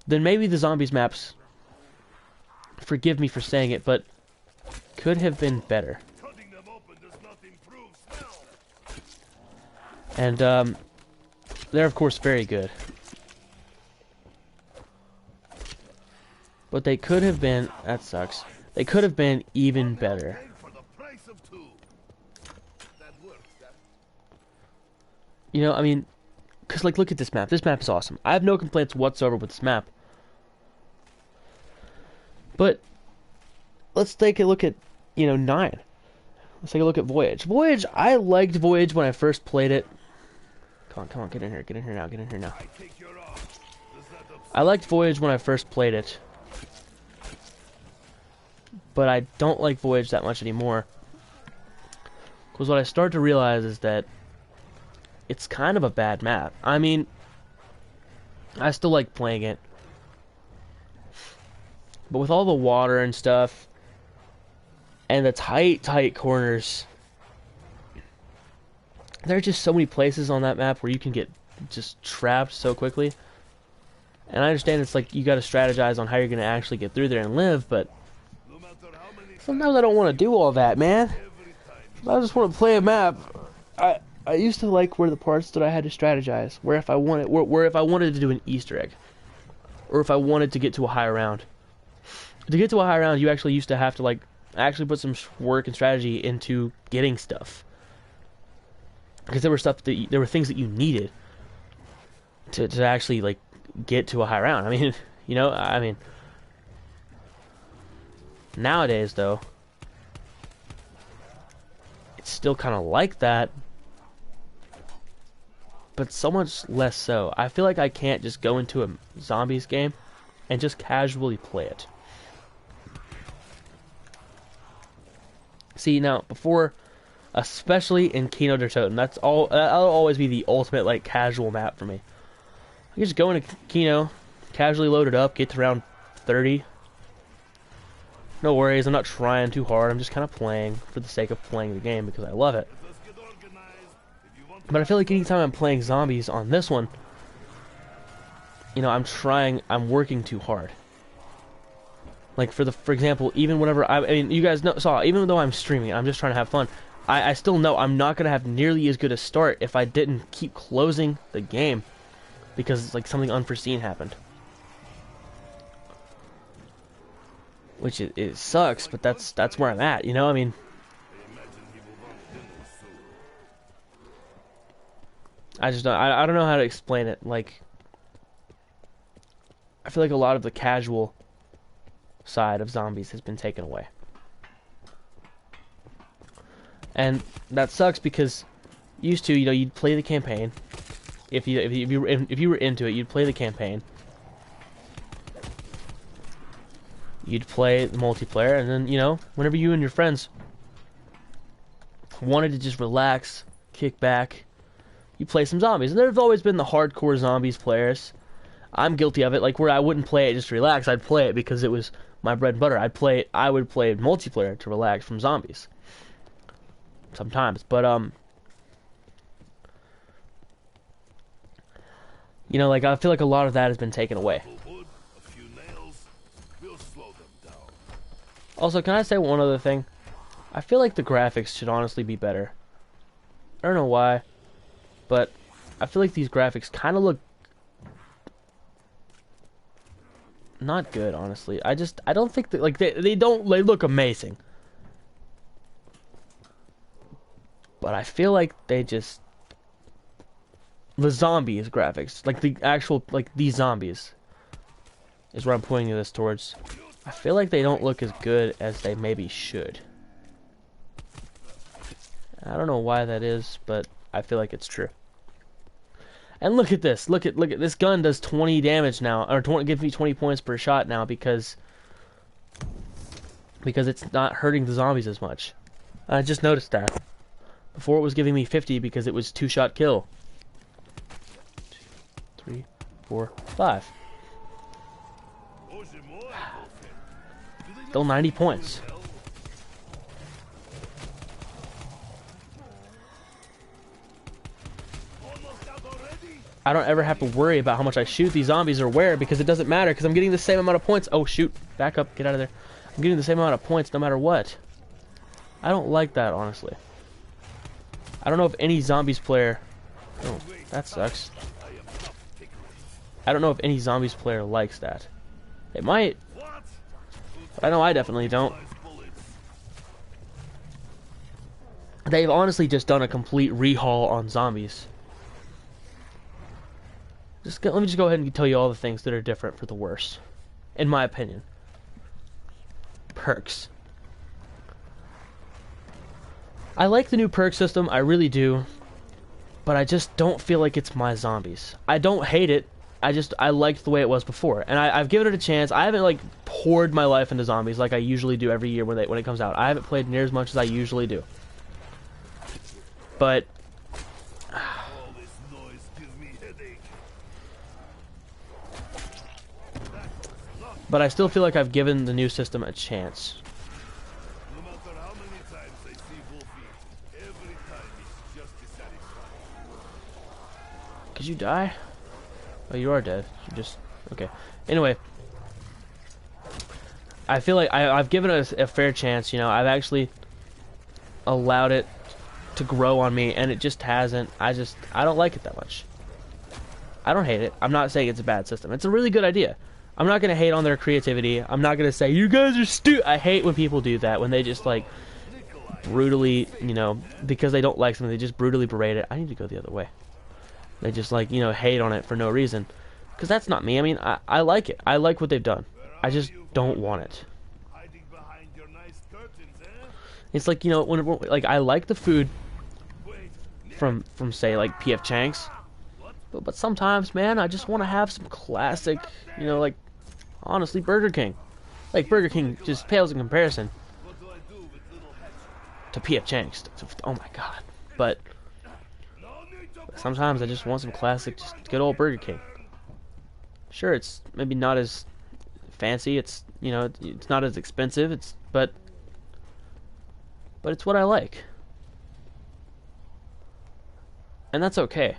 A: then maybe the zombies maps, forgive me for saying it, but could have been better. And they're of course very good, but they could have been, that sucks, they could have been even better. You know, I mean, because, like, look at this map. This map is awesome. I have no complaints whatsoever with this map. But let's take a look at, you know, 9. Let's take a look at Voyage. Voyage, I liked Voyage when I first played it. Come on, get in here. Get in here now. Get in here now. I liked Voyage when I first played it. But I don't like Voyage that much anymore. Because what I start to realize is that it's kind of a bad map. I mean, I still like playing it, but with all the water and stuff, and the tight corners, there are just so many places on that map where you can get just trapped so quickly. And I understand it's like you got to strategize on how you're going to actually get through there and live, but sometimes I don't want to do all that, man. I just want to play a map. I used to like where the parts that I had to strategize, where if I wanted to do an Easter egg, or if I wanted to get to a high round. To get to a high round, you actually used to have to like actually put some work and strategy into getting stuff, because there were things that you needed to actually like get to a high round. I mean, you know, I mean, nowadays though, it's still kind of like that. But so much less so. I feel like I can't just go into a zombies game and just casually play it. See, now, before, especially in Kino der Toten, that'll always be the ultimate, like, casual map for me. I can just go into Kino, casually load it up, get to round 30. No worries, I'm not trying too hard, I'm just kind of playing for the sake of playing the game because I love it. But I feel like anytime I'm playing zombies on this one, you know, I'm working too hard. Like for example, even whenever I mean, you guys saw, even though I'm streaming, I'm just trying to have fun. I still know I'm not gonna have nearly as good a start if I didn't keep closing the game because like something unforeseen happened. Which it sucks, but that's where I'm at, you know. I mean, I don't know how to explain it. Like, I feel like a lot of the casual side of zombies has been taken away, and that sucks because used to, you know, you'd play the campaign. If you were into it, you'd play the campaign. You'd play the multiplayer, and then, you know, whenever you and your friends wanted to just relax, kick back, you play some zombies. And there have always been the hardcore zombies players. I'm guilty of it. Like where I wouldn't play it just to relax. I'd play it because it was my bread and butter. I would play multiplayer to relax from zombies. Sometimes, but you know, like I feel like a lot of that has been taken away. Also, can I say one other thing? I feel like the graphics should honestly be better. I don't know why, but I feel like these graphics kind of look not good, honestly. I don't think that, like, they look amazing. But I feel like they just, the zombies graphics, like the actual, like these zombies is where I'm pointing this towards. I feel like they don't look as good as they maybe should. I don't know why that is, but I feel like it's true. And look at this. Look at this gun does 20 damage now, or 20, gives me 20 points per shot now because it's not hurting the zombies as much. I just noticed that. Before it was giving me 50 because it was 2-shot kill. 2, 3, 4, 5. Still 90 points. I don't ever have to worry about how much I shoot these zombies or where, because it doesn't matter, because I'm getting the same amount of points. Oh, shoot. Back up. Get out of there. I'm getting the same amount of points no matter what. I don't like that, honestly. I don't know if any zombies player... Oh, that sucks. I don't know if any zombies player likes that. It might. But I know I definitely don't. They've honestly just done a complete rehaul on zombies. Let me just go ahead and tell you all the things that are different for the worse, in my opinion. Perks. I like the new perk system, I really do, but I just don't feel like it's my zombies. I don't hate it, I liked the way it was before, and I've given it a chance. I haven't like poured my life into zombies like I usually do every year when it comes out. I haven't played near as much as I usually do. But I still feel like I've given the new system a chance.
B: No matter how many times I see Wolfie, every time it's just dissatisfying.
A: Could you die? Oh, you are dead. You just... Okay. Anyway. I feel like I've given it a fair chance, you know. I've actually allowed it to grow on me, and it just hasn't. I don't like it that much. I don't hate it. I'm not saying it's a bad system. It's a really good idea. I'm not going to hate on their creativity. I'm not going to say, you guys are stupid. I hate when people do that, when they just, like, brutally, you know, because they don't like something, they just brutally berate it. I need to go the other way. They just, like, you know, hate on it for no reason. Because that's not me. I mean, I like it. I like what they've done. I just don't want it. It's like, you know, like, I like the food from say, like, P.F. Chang's. But sometimes, man, I just want to have some classic, you know, like, honestly, Burger King. Like, Burger King just pales in comparison to P.F. Chang's. Oh, my God. But sometimes I just want some classic, just good old Burger King. Sure, it's maybe not as fancy. It's, you know, it's not as expensive. But it's what I like. And that's okay.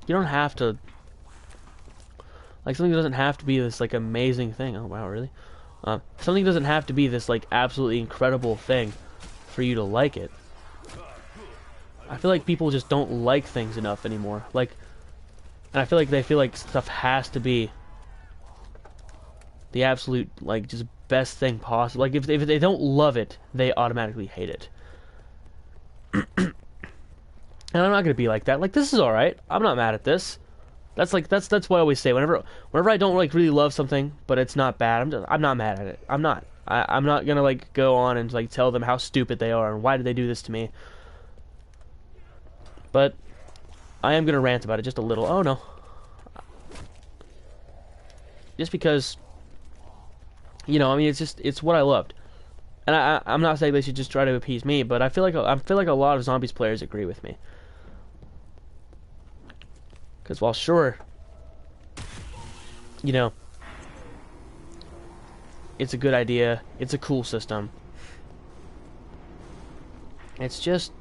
A: You don't have to, like, something doesn't have to be this, like, amazing thing. Oh, wow, really? Something doesn't have to be this, like, absolutely incredible thing for you to like it. I feel like people just don't like things enough anymore. Like, and I feel like they feel like stuff has to be the absolute, like, just best thing possible. Like, if they don't love it, they automatically hate it. And I'm not gonna be like that. Like, this is all right. I'm not mad at this. That's what I always say. Whenever I don't, like, really love something, but it's not bad, I'm not mad at it. I'm not gonna, like, go on and, like, tell them how stupid they are and why did they do this to me. But I am gonna rant about it just a little. Oh no. Just because, you know, I mean, it's what I loved. And I'm not saying they should just try to appease me, but I feel like a lot of zombies players agree with me. Because while sure, you know, it's a good idea. It's a cool system. It's just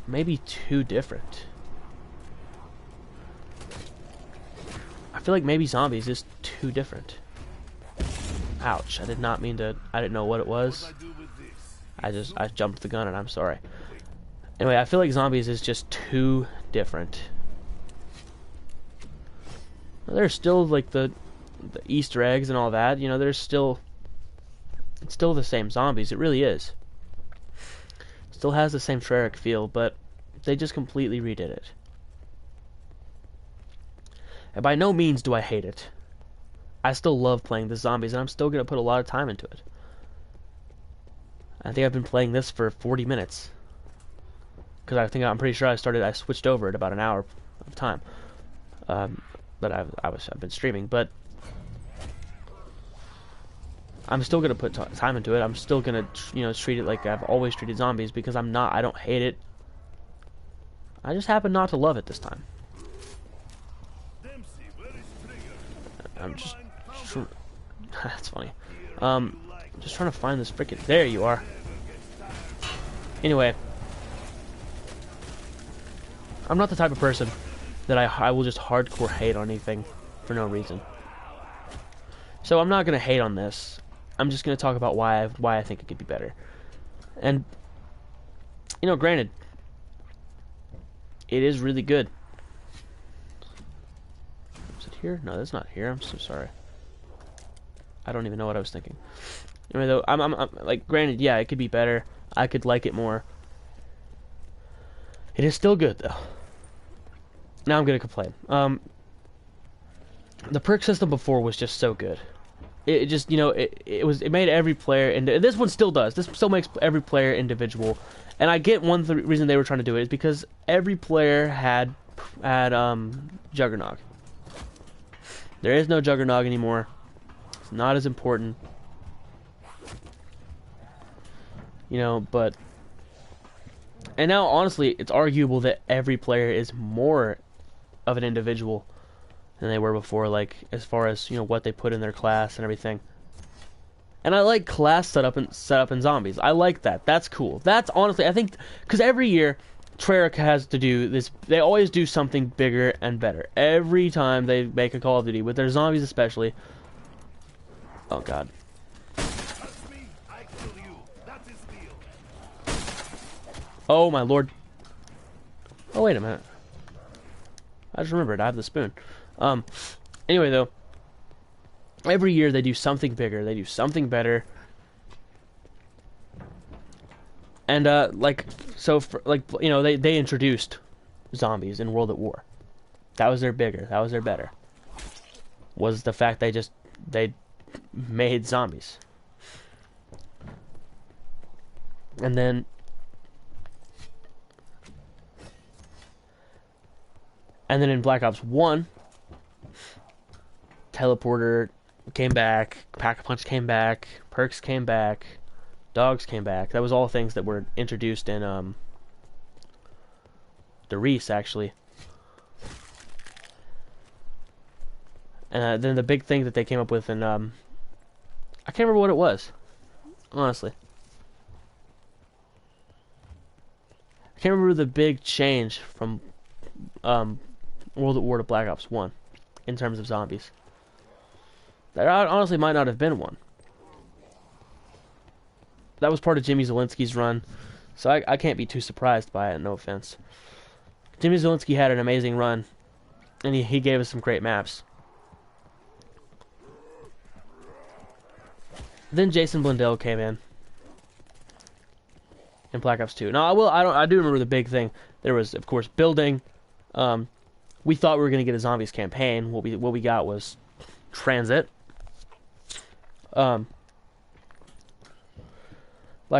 A: maybe too different. I feel like maybe zombies is too different. Ouch, I did not mean to, I didn't know what it was. I jumped the gun and I'm sorry. Anyway, I feel like zombies is just too different. There's still like the Easter eggs and all that, you know, it's still the same zombies, it really is. Still has the same Treyarch feel, but they just completely redid it. And by no means do I hate it. I still love playing the zombies, and I'm still going to put a lot of time into it. I think I've been playing this for 40 minutes. Because I'm pretty sure I switched over at about an hour of time. But I've been streaming, but I'm still gonna put time into it. I'm still gonna, you know, treat it like I've always treated zombies, because I don't hate it. I just happen not to love it this time. I'm just that's funny. Just trying to find this frickin'. There you are. Anyway, I'm not the type of person that I will just hardcore hate on anything for no reason. So I'm not gonna hate on this. I'm just gonna talk about why I think it could be better. And you know, granted, it is really good. Is it here? No, that's not here. I'm so sorry. I don't even know what I was thinking. Anyway, though, I'm like, granted, yeah, it could be better. I could like it more. It is still good though. Now I'm gonna complain. The perk system before was just so good. It just, you know, it made every player, and this one still does. This still makes every player individual. And I get one reason they were trying to do it is because every player had Juggernog. There is no Juggernog anymore. It's not as important. You know, but and now honestly, it's arguable that every player is more of an individual than they were before, like as far as, you know, what they put in their class and everything. And I like class setup in zombies. I like that. That's cool. That's honestly, I think, because every year Treyarch has to do this. They always do something bigger and better every time they make a Call of Duty, with their zombies especially. Oh god. Oh my lord. Oh wait a minute. I just remembered I have the spoon. Anyway though, every year they do something bigger, they do something better. And like, so for, like, you know, they introduced zombies in World at War. That was their bigger, that was their better. Was the fact they made zombies. And then in Black Ops 1, Teleporter came back, Pack-a-Punch came back, perks came back, dogs came back. That was all things that were introduced in the Reese, actually. And then the big thing that they came up with in I can't remember what it was, honestly. I can't remember the big change from World at War to Black Ops 1 in terms of zombies. There honestly might not have been one. That was part of Jimmy Zielinski's run, so I can't be too surprised by it, no offense. Jimmy Zielinski had an amazing run, and he gave us some great maps. Then Jason Blundell came in Black Ops 2. Now I do remember the big thing. There was, of course, building. We thought we were going to get a zombies campaign. What we got was transit. Black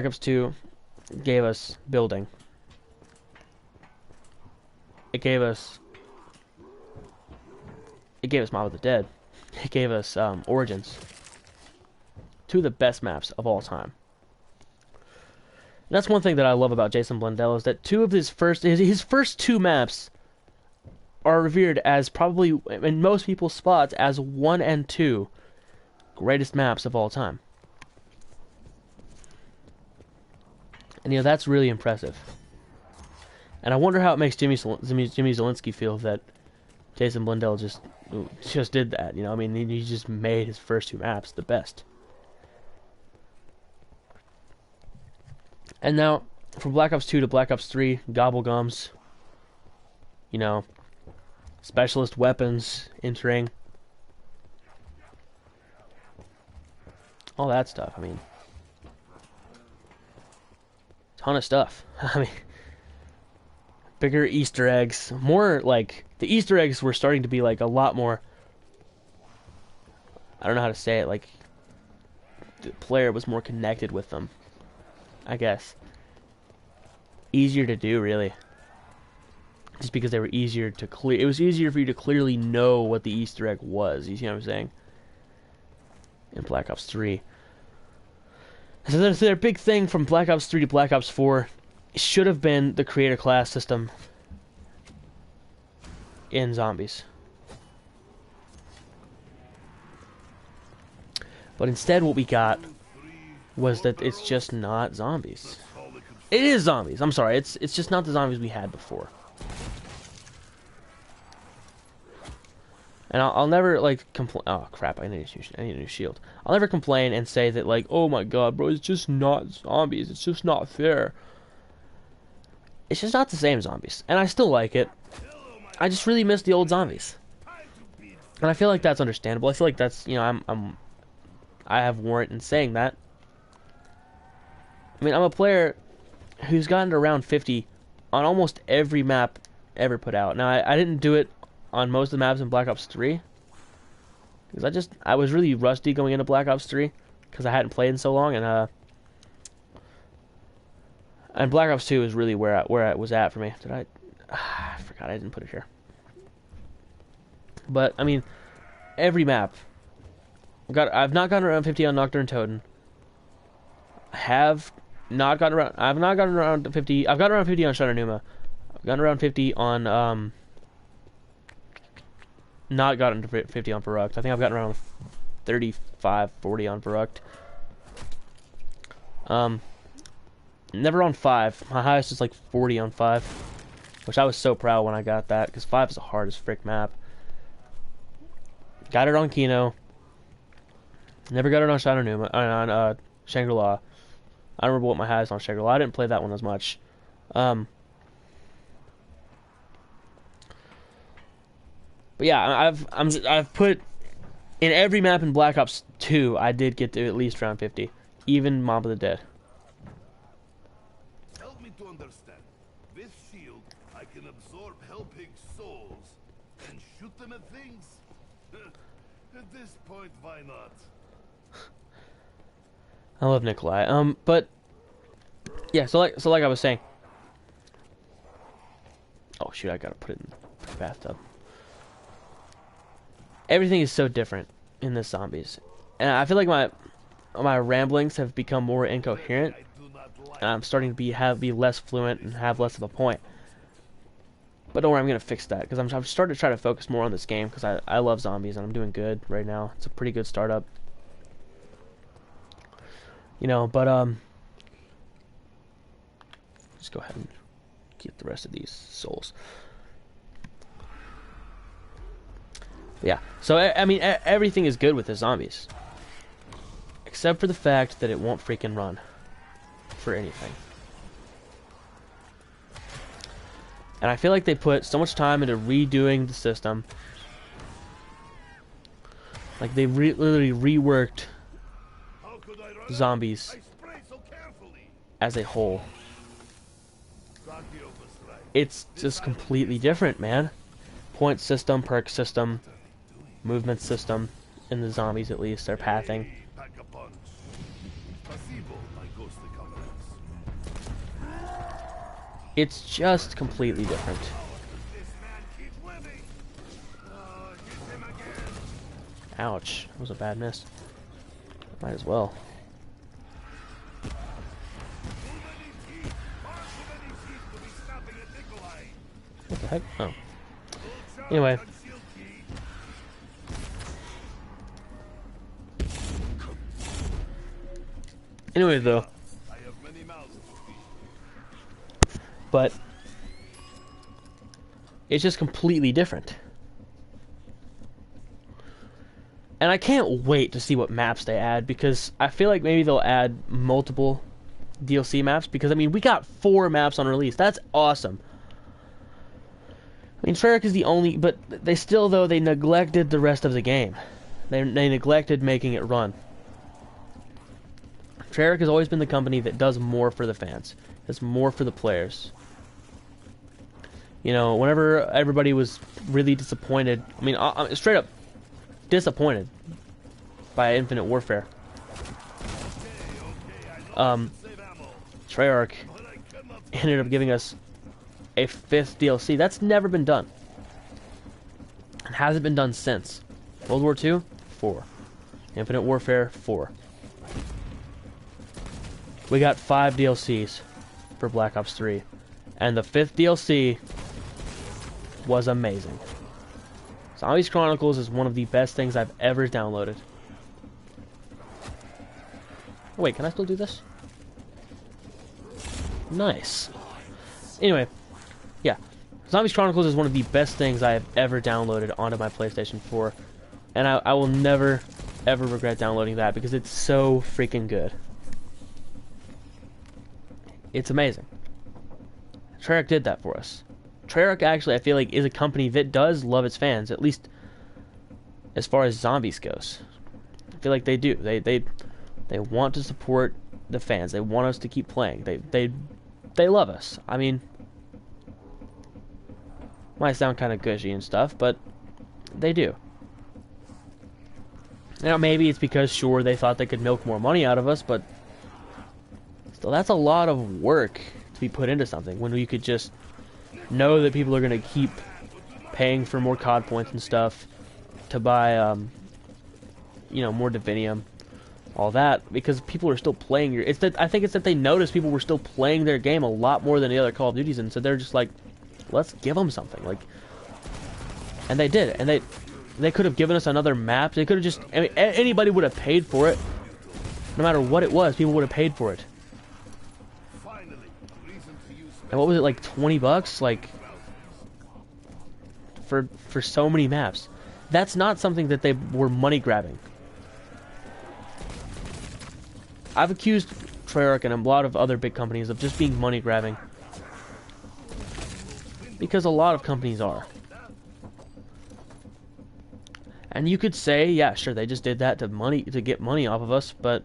A: Ops 2 gave us building. It gave us Mob of the Dead. It gave us Origins. Two of the best maps of all time. And that's one thing that I love about Jason Blundell, is that two of his first two maps are revered as probably, in most people's spots, as 1 and 2 greatest maps of all time. And that's really impressive. And I wonder how it makes Jimmy Zielinski feel that Jason Blundell just did that. I mean, he just made his first 2 maps the best. And now, from Black Ops 2 to Black Ops 3, Gobblegums, specialist weapons entering, all that stuff. I mean, ton of stuff. I mean, bigger Easter eggs, more like the Easter eggs were starting to be like a lot more. I don't know how to say it. Like the player was more connected with them, I guess. Easier to do, really. Just because they were easier to clear. It was easier for you to clearly know what the Easter egg was. You see what I'm saying? In Black Ops 3. So their big thing from Black Ops 3 to Black Ops 4 should have been the creator class system in Zombies. But instead what we got was that it's just not Zombies. It is Zombies. I'm sorry. It's just not the Zombies we had before. And I'll never like complain. Oh crap! I need a new shield. I'll never complain and say that like, oh my god, bro, it's just not Zombies. It's just not fair. It's just not the same Zombies, and I still like it. I just really miss the old Zombies, and I feel like that's understandable. I feel like that's I have warrant in saying that. I mean, I'm a player who's gotten to around 50 on almost every map ever put out. Now, I didn't do it on most of the maps in Black Ops 3 because I was really rusty going into Black Ops 3 because I hadn't played in so long, and Black Ops 2 is really where I was at for me. I forgot I didn't put it here. But I mean, every map I've not gotten around 50 on Nocturne Toten. I've not gotten around 50. I've gotten around 50 on Shadownuma. I've gotten around 50 on not gotten to 50 on Verrucht. I think I've gotten around 35, 40 on Verrucht. Never on 5. My highest is like 40 on 5, which I was so proud when I got that because 5 is the hardest frick map. Got it on Kino. Never got it on Shadownuma. On Shangri-La. I don't remember what my highest on Shangri-La. I didn't play that one as much. But yeah, I've put in every map in Black Ops 2. I did get to at least round 50, even Mob of the Dead.
B: Help me to understand. This shield, I can absorb Hellpig's souls and shoot them at things. At this point, why not?
A: I love Nikolai. But yeah, so like I was saying. Oh shoot, I gotta put it in the bathtub. Everything is so different in this Zombies, and I feel like my ramblings have become more incoherent, and I'm starting to be less fluent and have less of a point. But don't worry, I'm gonna fix that because I'm starting to try to focus more on this game because I love Zombies and I'm doing good right now. It's a pretty good startup, But let's go ahead and get the rest of these souls. Yeah, so I mean everything is good with the Zombies, except for the fact that it won't freaking run for anything. And I feel like they put so much time into redoing the system. Like they literally reworked Zombies as a whole. It's just completely different, man. Point system, perk system, movement system, in the Zombies at least, their pathing. It's just completely different. Ouch, that was a bad miss. Might as well. What the heck? Oh. Anyway. Anyway, though. But it's just completely different. And I can't wait to see what maps they add, because I feel like maybe they'll add multiple DLC maps, because I mean, we got 4 maps on release. That's awesome. I mean, Treyarch is the only, but they still, though, they neglected the rest of the game. They neglected making it run. Treyarch has always been the company that does more for the fans, does more for the players. You know, whenever everybody was really disappointed, I mean, I'm straight up disappointed by Infinite Warfare. Treyarch ended up giving us a 5th DLC. That's never been done. It hasn't been done since. World War II, 4. Infinite Warfare, 4. We got 5 DLCs for Black Ops 3. And the 5th DLC was amazing. Zombies Chronicles is one of the best things I've ever downloaded. Oh, wait, can I still do this? Nice. Anyway, yeah. Zombies Chronicles is one of the best things I have ever downloaded onto my PlayStation 4. And I will never, ever regret downloading that, because it's so freaking good. It's amazing. Treyarch did that for us. Treyarch actually, I feel like, is a company that does love its fans, at least as far as zombies goes. I feel like they do. They want to support the fans. They want us to keep playing. They love us. I mean, might sound kind of gushy and stuff, but they do. Now, maybe it's because, sure, they thought they could milk more money out of us, but still, that's a lot of work to be put into something when you could just know that people are going to keep paying for more COD points and stuff to buy, you know, more Divinium, all that, because people are still playing your... It's that I think it's that they noticed people were still playing their game a lot more than the other Call of Duties, and so they're just like, let's give them something, like, and they did, and they could have given us another map. They could have just... I mean, anybody would have paid for it, no matter what it was. People would have paid for it. And what was it, like 20 bucks? Like, for so many maps. That's not something that they were money grabbing. I've accused Treyarch and a lot of other big companies of just being money grabbing, because a lot of companies are. And you could say, yeah, sure, they just did that to get money off of us, but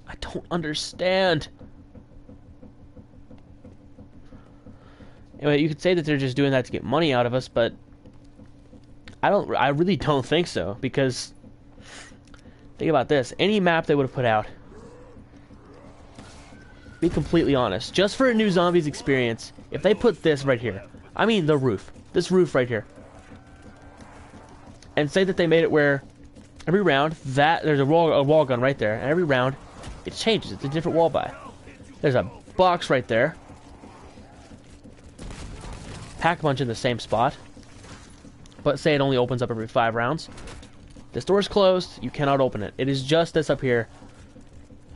A: I don't understand. Anyway, you could say that they're just doing that to get money out of us, but I really don't think so, because think about this. Any map they would have put out, be completely honest, just for a new zombies experience, if they put this right here, I mean the roof, this roof right here, and say that they made it where every round, there's a wall gun right there, and every round it changes, it's a different wall buy. There's a box right there, pack a bunch in the same spot, but say it only opens up every 5 rounds. This door is closed, you cannot open it. It is just this up here.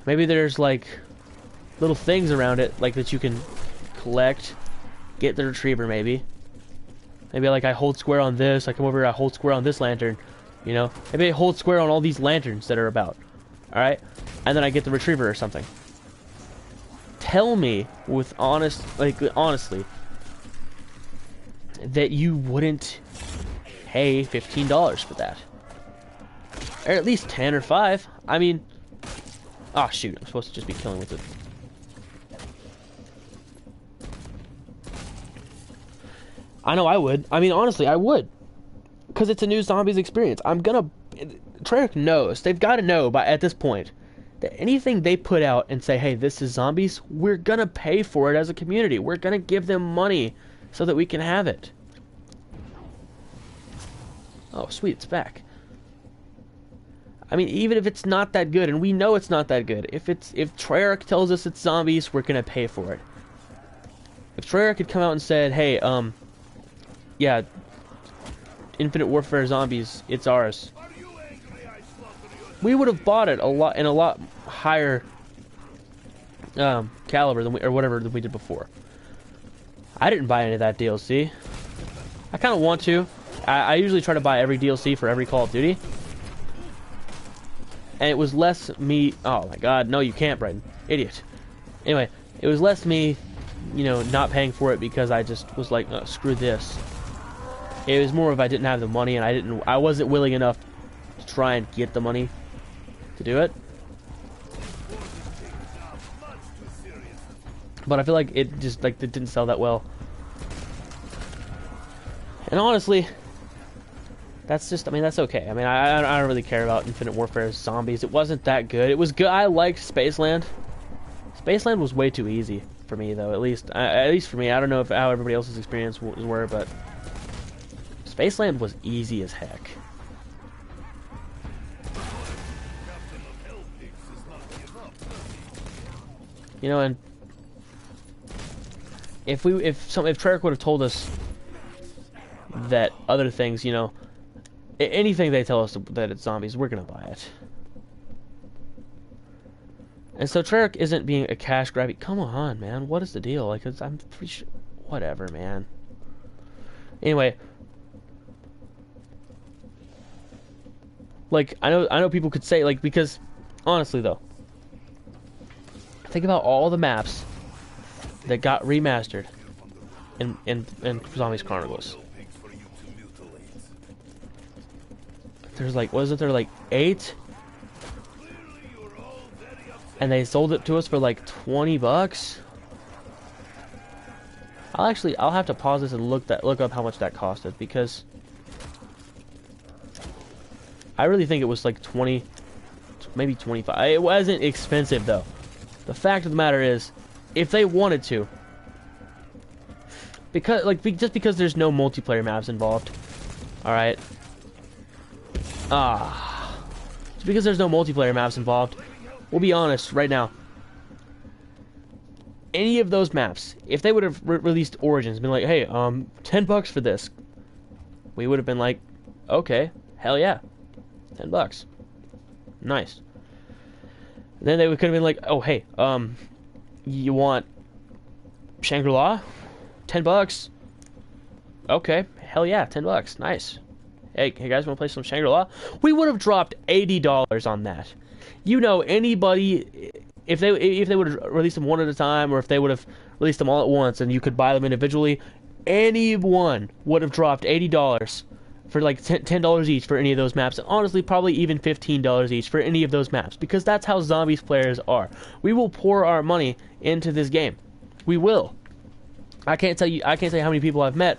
A: Maybe there's like little things around it, like that you can collect, get the retriever maybe. Maybe like I hold square on this, I come over here, I hold square on this lantern, you know? Maybe I hold square on all these lanterns that are about, alright? And then I get the retriever or something. Tell me with honestly, that you wouldn't pay $15 for that. Or at least 10 or 5. I mean... Oh shoot, I'm supposed to just be killing with it. I know I would. I mean, honestly, I would. Because it's a new zombies experience. Treyarch knows. They've got to know at this point that anything they put out and say, hey, this is zombies, we're gonna pay for it as a community. We're gonna give them money so that we can have it. Oh, sweet, it's back. I mean, even if it's not that good, and we know it's not that good, if Treyarch tells us it's zombies, we're gonna pay for it. If Treyarch had come out and said, hey, yeah, Infinite Warfare Zombies, it's ours.
B: Are you angry I slaughter your
A: We would have bought it a lot higher caliber than or whatever than we did before. I didn't buy any of that DLC. I kind of want to. I usually try to buy every DLC for every Call of Duty. And it was less me... Oh my god, no you can't, Brendan. Idiot. Anyway, it was less me, you know, not paying for it because I just was like, oh, screw this. It was more of I didn't have the money and I wasn't willing enough to try and get the money to do it. But I feel like it just, like, it didn't sell that well. And honestly, that's just, I mean, that's okay. I mean, I don't really care about Infinite Warfare Zombies. It wasn't that good. It was good. I liked Spaceland. Spaceland was way too easy for me, though. At least for me. I don't know how everybody else's experience were, but Spaceland was easy as heck. You know, and if Treyarch would have told us that other things, you know, anything they tell us that it's zombies, we're gonna buy it. And so Treyarch isn't being a cash grabby. Come on, man, what is the deal? Like, I'm pretty sure, whatever, man. Anyway, like, I know people could say, like, because honestly though, think about all the maps that got remastered in Zombies Chronicles. There's like, wasn't there like 8? And they sold it to us for like $20. I'll have to pause this and look up how much that costed, because I really think it was like 20, maybe 25. It wasn't expensive though. The fact of the matter is, if they wanted to, because just because there's no multiplayer maps involved, all right. Just because there's no multiplayer maps involved, we'll be honest right now. Any of those maps, if they would have released Origins, been like, hey, $10 for this, we would have been like, okay, hell yeah, $10, nice. And then they could have been like, oh hey, you want Shangri-La? $10. Okay, hell yeah, $10, nice. Hey guys, want to play some Shangri-La? We would have dropped $80 on that. You know, anybody, if they would have released them one at a time, or if they would have released them all at once and you could buy them individually, anyone would have dropped $80 for like $10 each for any of those maps, and honestly probably even $15 each for any of those maps, because that's how Zombies players are. We will pour our money into this game. We will. I can't say how many people I've met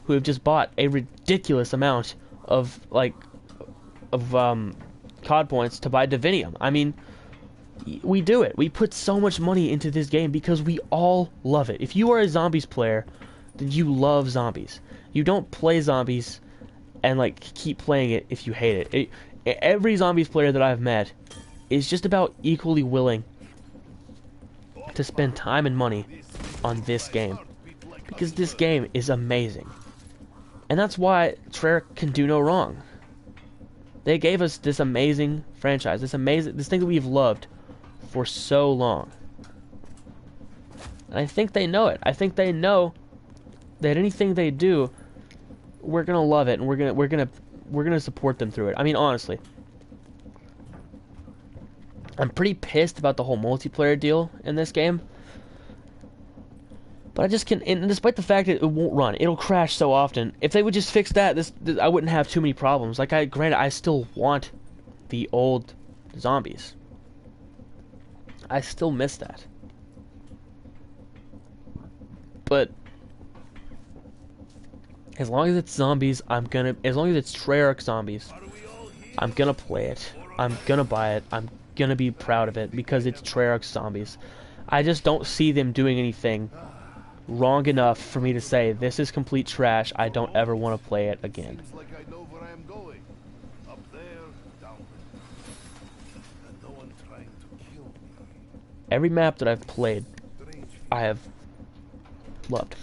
A: who have just bought a ridiculous amount of COD points to buy Divinium. I mean, we do it. We put so much money into this game because we all love it. If you are a Zombies player, then you love Zombies. You don't play Zombies and like keep playing it if you hate it. Every Zombies player that I've met is just about equally willing to spend time and money on this game, because this game is amazing. And that's why Treyarch can do no wrong. They gave us this amazing franchise, this thing that we've loved for so long. And I think they know it. I think they know that anything they do, we're gonna love it, and we're gonna support them through it. I mean, honestly, I'm pretty pissed about the whole multiplayer deal in this game. But I just can't, and despite the fact that it won't run, it'll crash so often. If they would just fix that, this I wouldn't have too many problems. Like, granted, I still want the old Zombies. I still miss that. But as long as it's Zombies, as long as it's Treyarch Zombies, I'm gonna play it. I'm gonna buy it. I'm gonna be proud of it because it's Treyarch Zombies. I just don't see them doing anything wrong enough for me to say this is complete trash. I don't ever want to play it again.
B: Seems like I know where I am going. Up there, down there. And no one trying to kill me.
A: Every map that I've played, I have loved.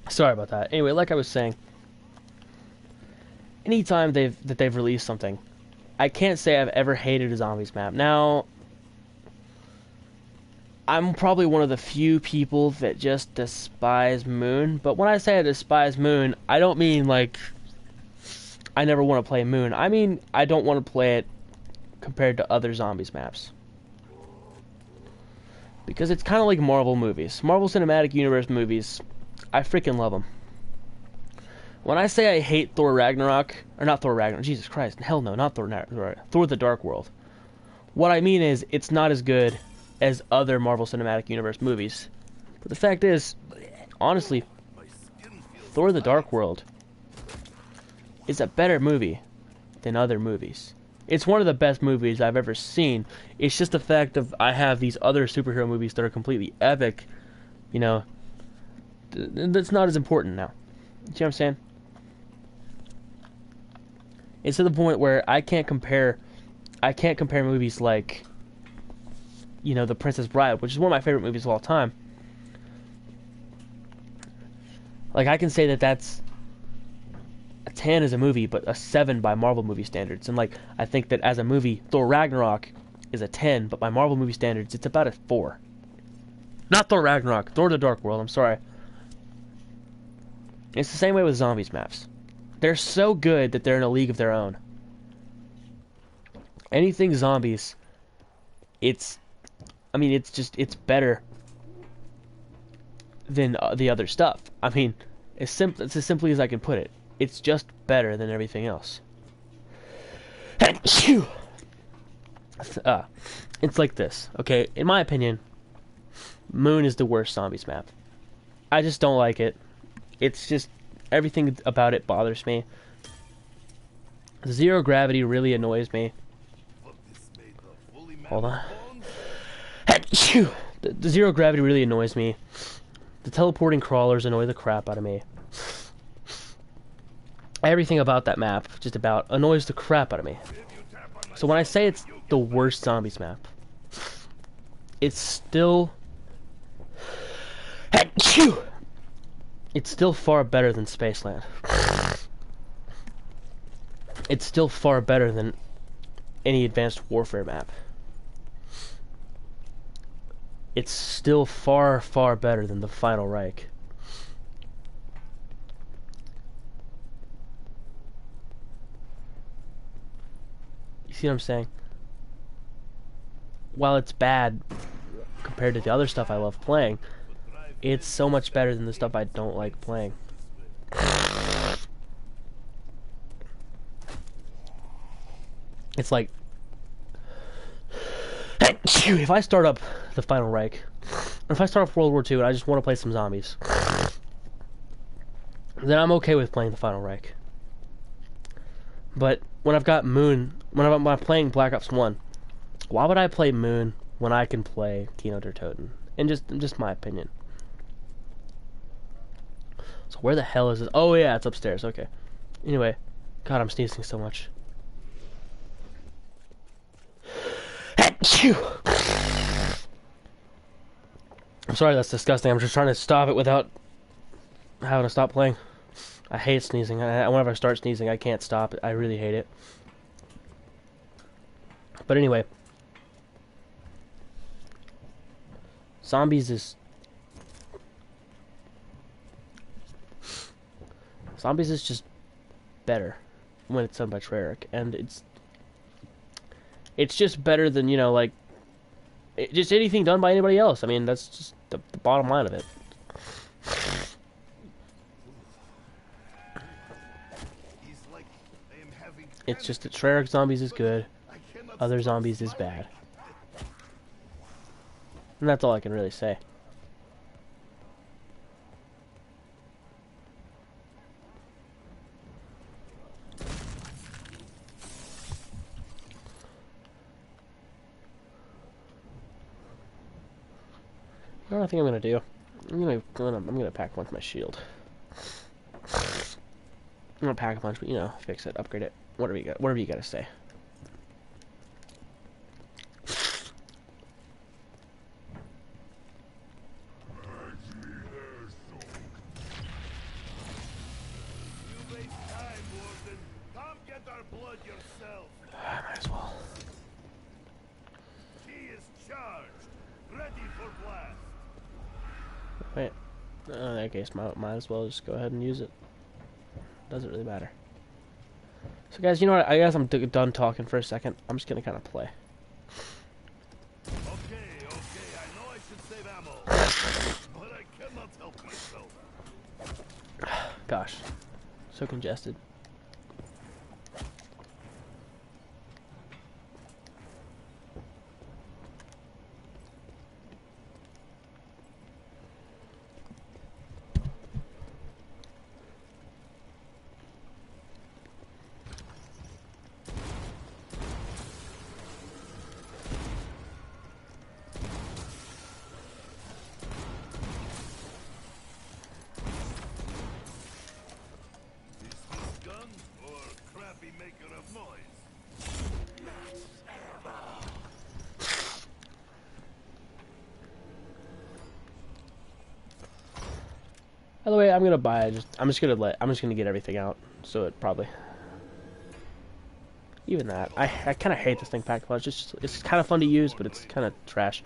A: Sorry about that. Anyway, like I was saying, anytime they've released something, I can't say I've ever hated a zombies map. Now, I'm probably one of the few people that just despise Moon, but when I say I despise Moon, I don't mean like I never want to play Moon. I mean I don't want to play it compared to other zombies maps. Because it's kind of like Marvel movies. Marvel Cinematic Universe movies, I freaking love them. When I say I hate Thor Ragnarok, or not Thor Ragnarok, Jesus Christ, hell no, not Thor Ragnarok, Thor the Dark World. What I mean is, it's not as good as other Marvel Cinematic Universe movies. But the fact is, honestly, Thor the Dark World is a better movie than other movies. It's one of the best movies I've ever seen. It's just the fact of I have these other superhero movies that are completely epic, you know, that's not as important now. You see what I'm saying? It's to the point where I can't compare movies like, you know, The Princess Bride, which is one of my favorite movies of all time. Like, I can say that that's a 10 as a movie, but a 7 by Marvel movie standards. And, like, I think that as a movie, Thor Ragnarok is a 10, but by Marvel movie standards, it's about a 4. Not Thor Ragnarok, Thor the Dark World, I'm sorry. It's the same way with zombies maps. They're so good that they're in a league of their own. Anything zombies, it's better than the other stuff. I mean, it's as simply as I can put it. It's just better than everything else. It's like this, okay? In my opinion, Moon is the worst zombies map. I just don't like it. It's just, everything about it bothers me. Zero gravity really annoys me. Hold on. The zero gravity really annoys me. The teleporting crawlers annoy the crap out of me. Everything about that map just about annoys the crap out of me. So when I say it's the worst zombies map, it's still far better than Spaceland. It's still far better than any Advanced Warfare map. It's still far, far better than the Final Reich. You see what I'm saying? While it's bad compared to the other stuff I love playing, it's so much better than the stuff I don't like playing. It's like, if I start up the Final Reich, or if I start up World War II and I just want to play some zombies, then I'm okay with playing the Final Reich. But when I've got Moon, when I'm playing Black Ops 1, why would I play Moon when I can play Kino der Toten? And just my opinion. So where the hell is it? Oh yeah, it's upstairs. Okay. Anyway, God, I'm sneezing so much. I'm sorry, that's disgusting. I'm just trying to stop it without having to stop playing. I hate sneezing. Whenever I start sneezing, I can't stop it. I really hate it. But anyway, Zombies is just better when it's done by Treyarch, and it's just better than, you know, like, just anything done by anybody else. I mean, that's just the bottom line of it. It's just that Treyarch Zombies is good, other Zombies is bad. And that's all I can really say. What I think I'm gonna do? I'm gonna pack a bunch of my shield. I'm gonna pack a bunch, but, you know, fix it, upgrade it, whatever you gotta say.
B: our blood yourself.
A: Might as well.
B: He is charged. Ready for blast.
A: Wait. In that case, might as well just go ahead and use it. Doesn't really matter. So guys, you know what? I guess I'm done talking for a second. I'm just gonna kind of play.
B: Okay, I know I should save ammo, but I cannot help myself.
A: Gosh, so congested. By the way, I'm gonna buy it. I'm just gonna get everything out. So it probably even that. I kind of hate this thing pack punch. It's kind of fun to use, but it's kind of trash.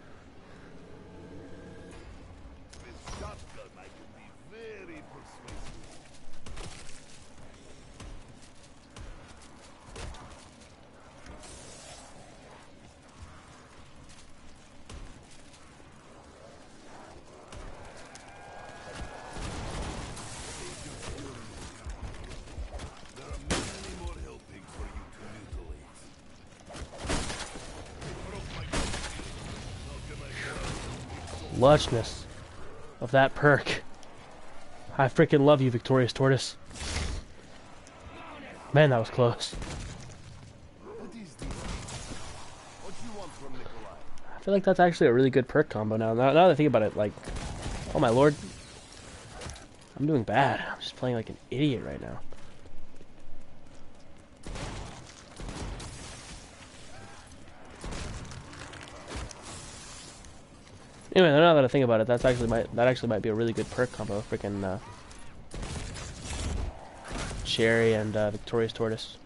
A: Lushedness of that perk. I freaking love you, Victorious Tortoise. Man, that was close. I feel like that's actually a really good perk combo now. Now that I think about it, like, oh my lord. I'm doing bad. I'm just playing like an idiot right now. Anyway, now that I think about it, that actually might be a really good perk combo. Freaking Cherry and Victorious Tortoise.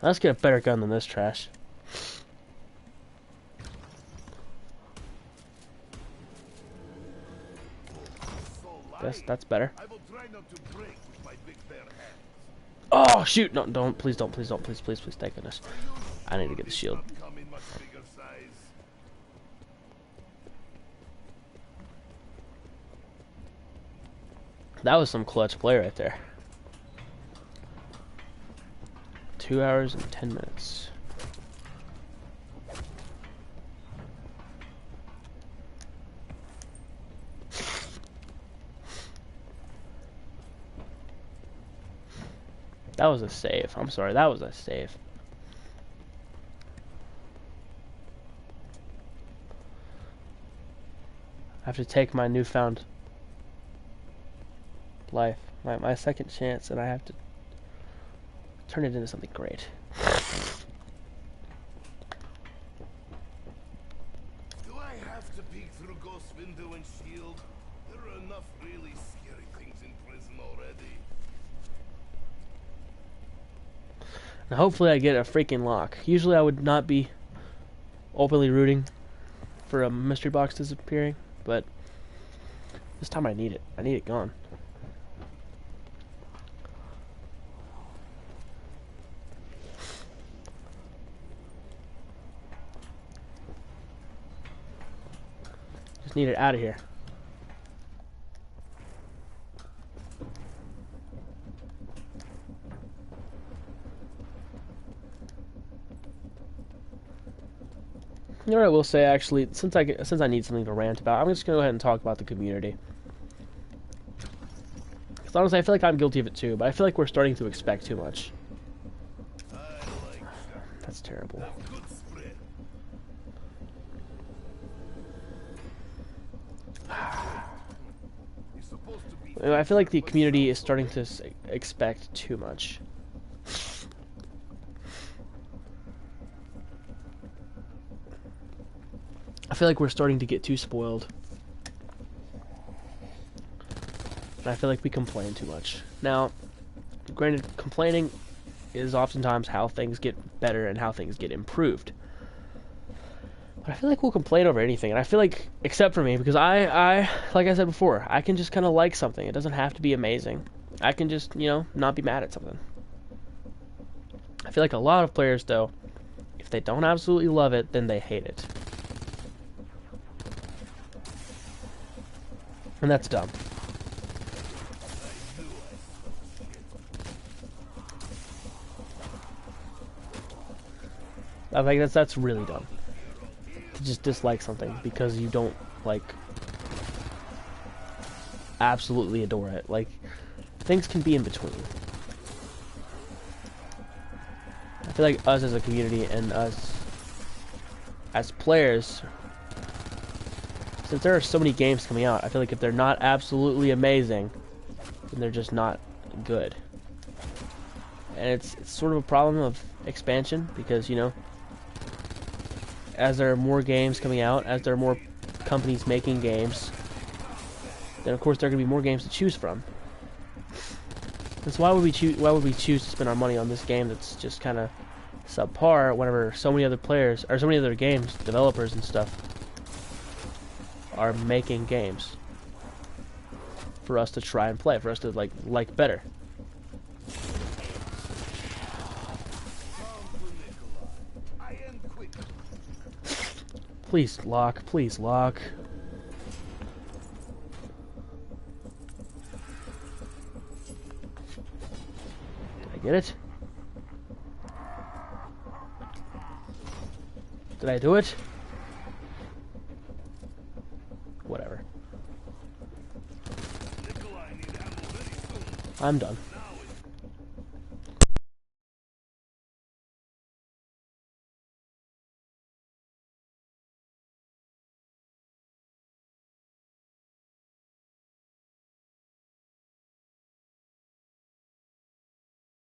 A: Let's get a better gun than this trash. That's better. Oh shoot! No, don't, please, please, thank goodness. I need to get the shield. That was some clutch play right there. 2 hours and 10 minutes. That was a save. I'm sorry, that was a save. I have to take my newfound life, my second chance, and I have to turn it into something great.
B: Do I have to peek through Ghost window and shield? There are enough really scary things in prison already.
A: Now hopefully I get a freaking lock. Usually I would not be openly rooting for a mystery box disappearing, but this time I need it. I need it gone. Just need it out of here. You know what I will say, actually, since I need something to rant about, I'm just gonna go ahead and talk about the community. Because honestly, I feel like I'm guilty of it too, but I feel like we're starting to expect too much. That's terrible. I feel like the community is starting to expect too much. I feel like we're starting to get too spoiled. And I feel like we complain too much. Now, granted, complaining is oftentimes how things get better and how things get improved. But I feel like we'll complain over anything, and I feel like, except for me, because I like I said before, I can just kind of like something. It doesn't have to be amazing. I can just, not be mad at something. I feel like a lot of players, though, if they don't absolutely love it, then they hate it. And that's dumb. I think that's really dumb. To just dislike something because you don't, like, absolutely adore it. Like, things can be in between. I feel like us as a community and us as players, since there are so many games coming out, I feel like if they're not absolutely amazing, then they're just not good. And it's sort of a problem of expansion because, as there are more games coming out, as there are more companies making games, then of course there are going to be more games to choose from. And so why would we choose to spend our money on this game that's just kind of subpar whenever so many other players or so many other games developers and stuff are making games for us to try and play, for us to like better. Please lock, please lock. Did I get it? Did I do it? Whatever. I'm done.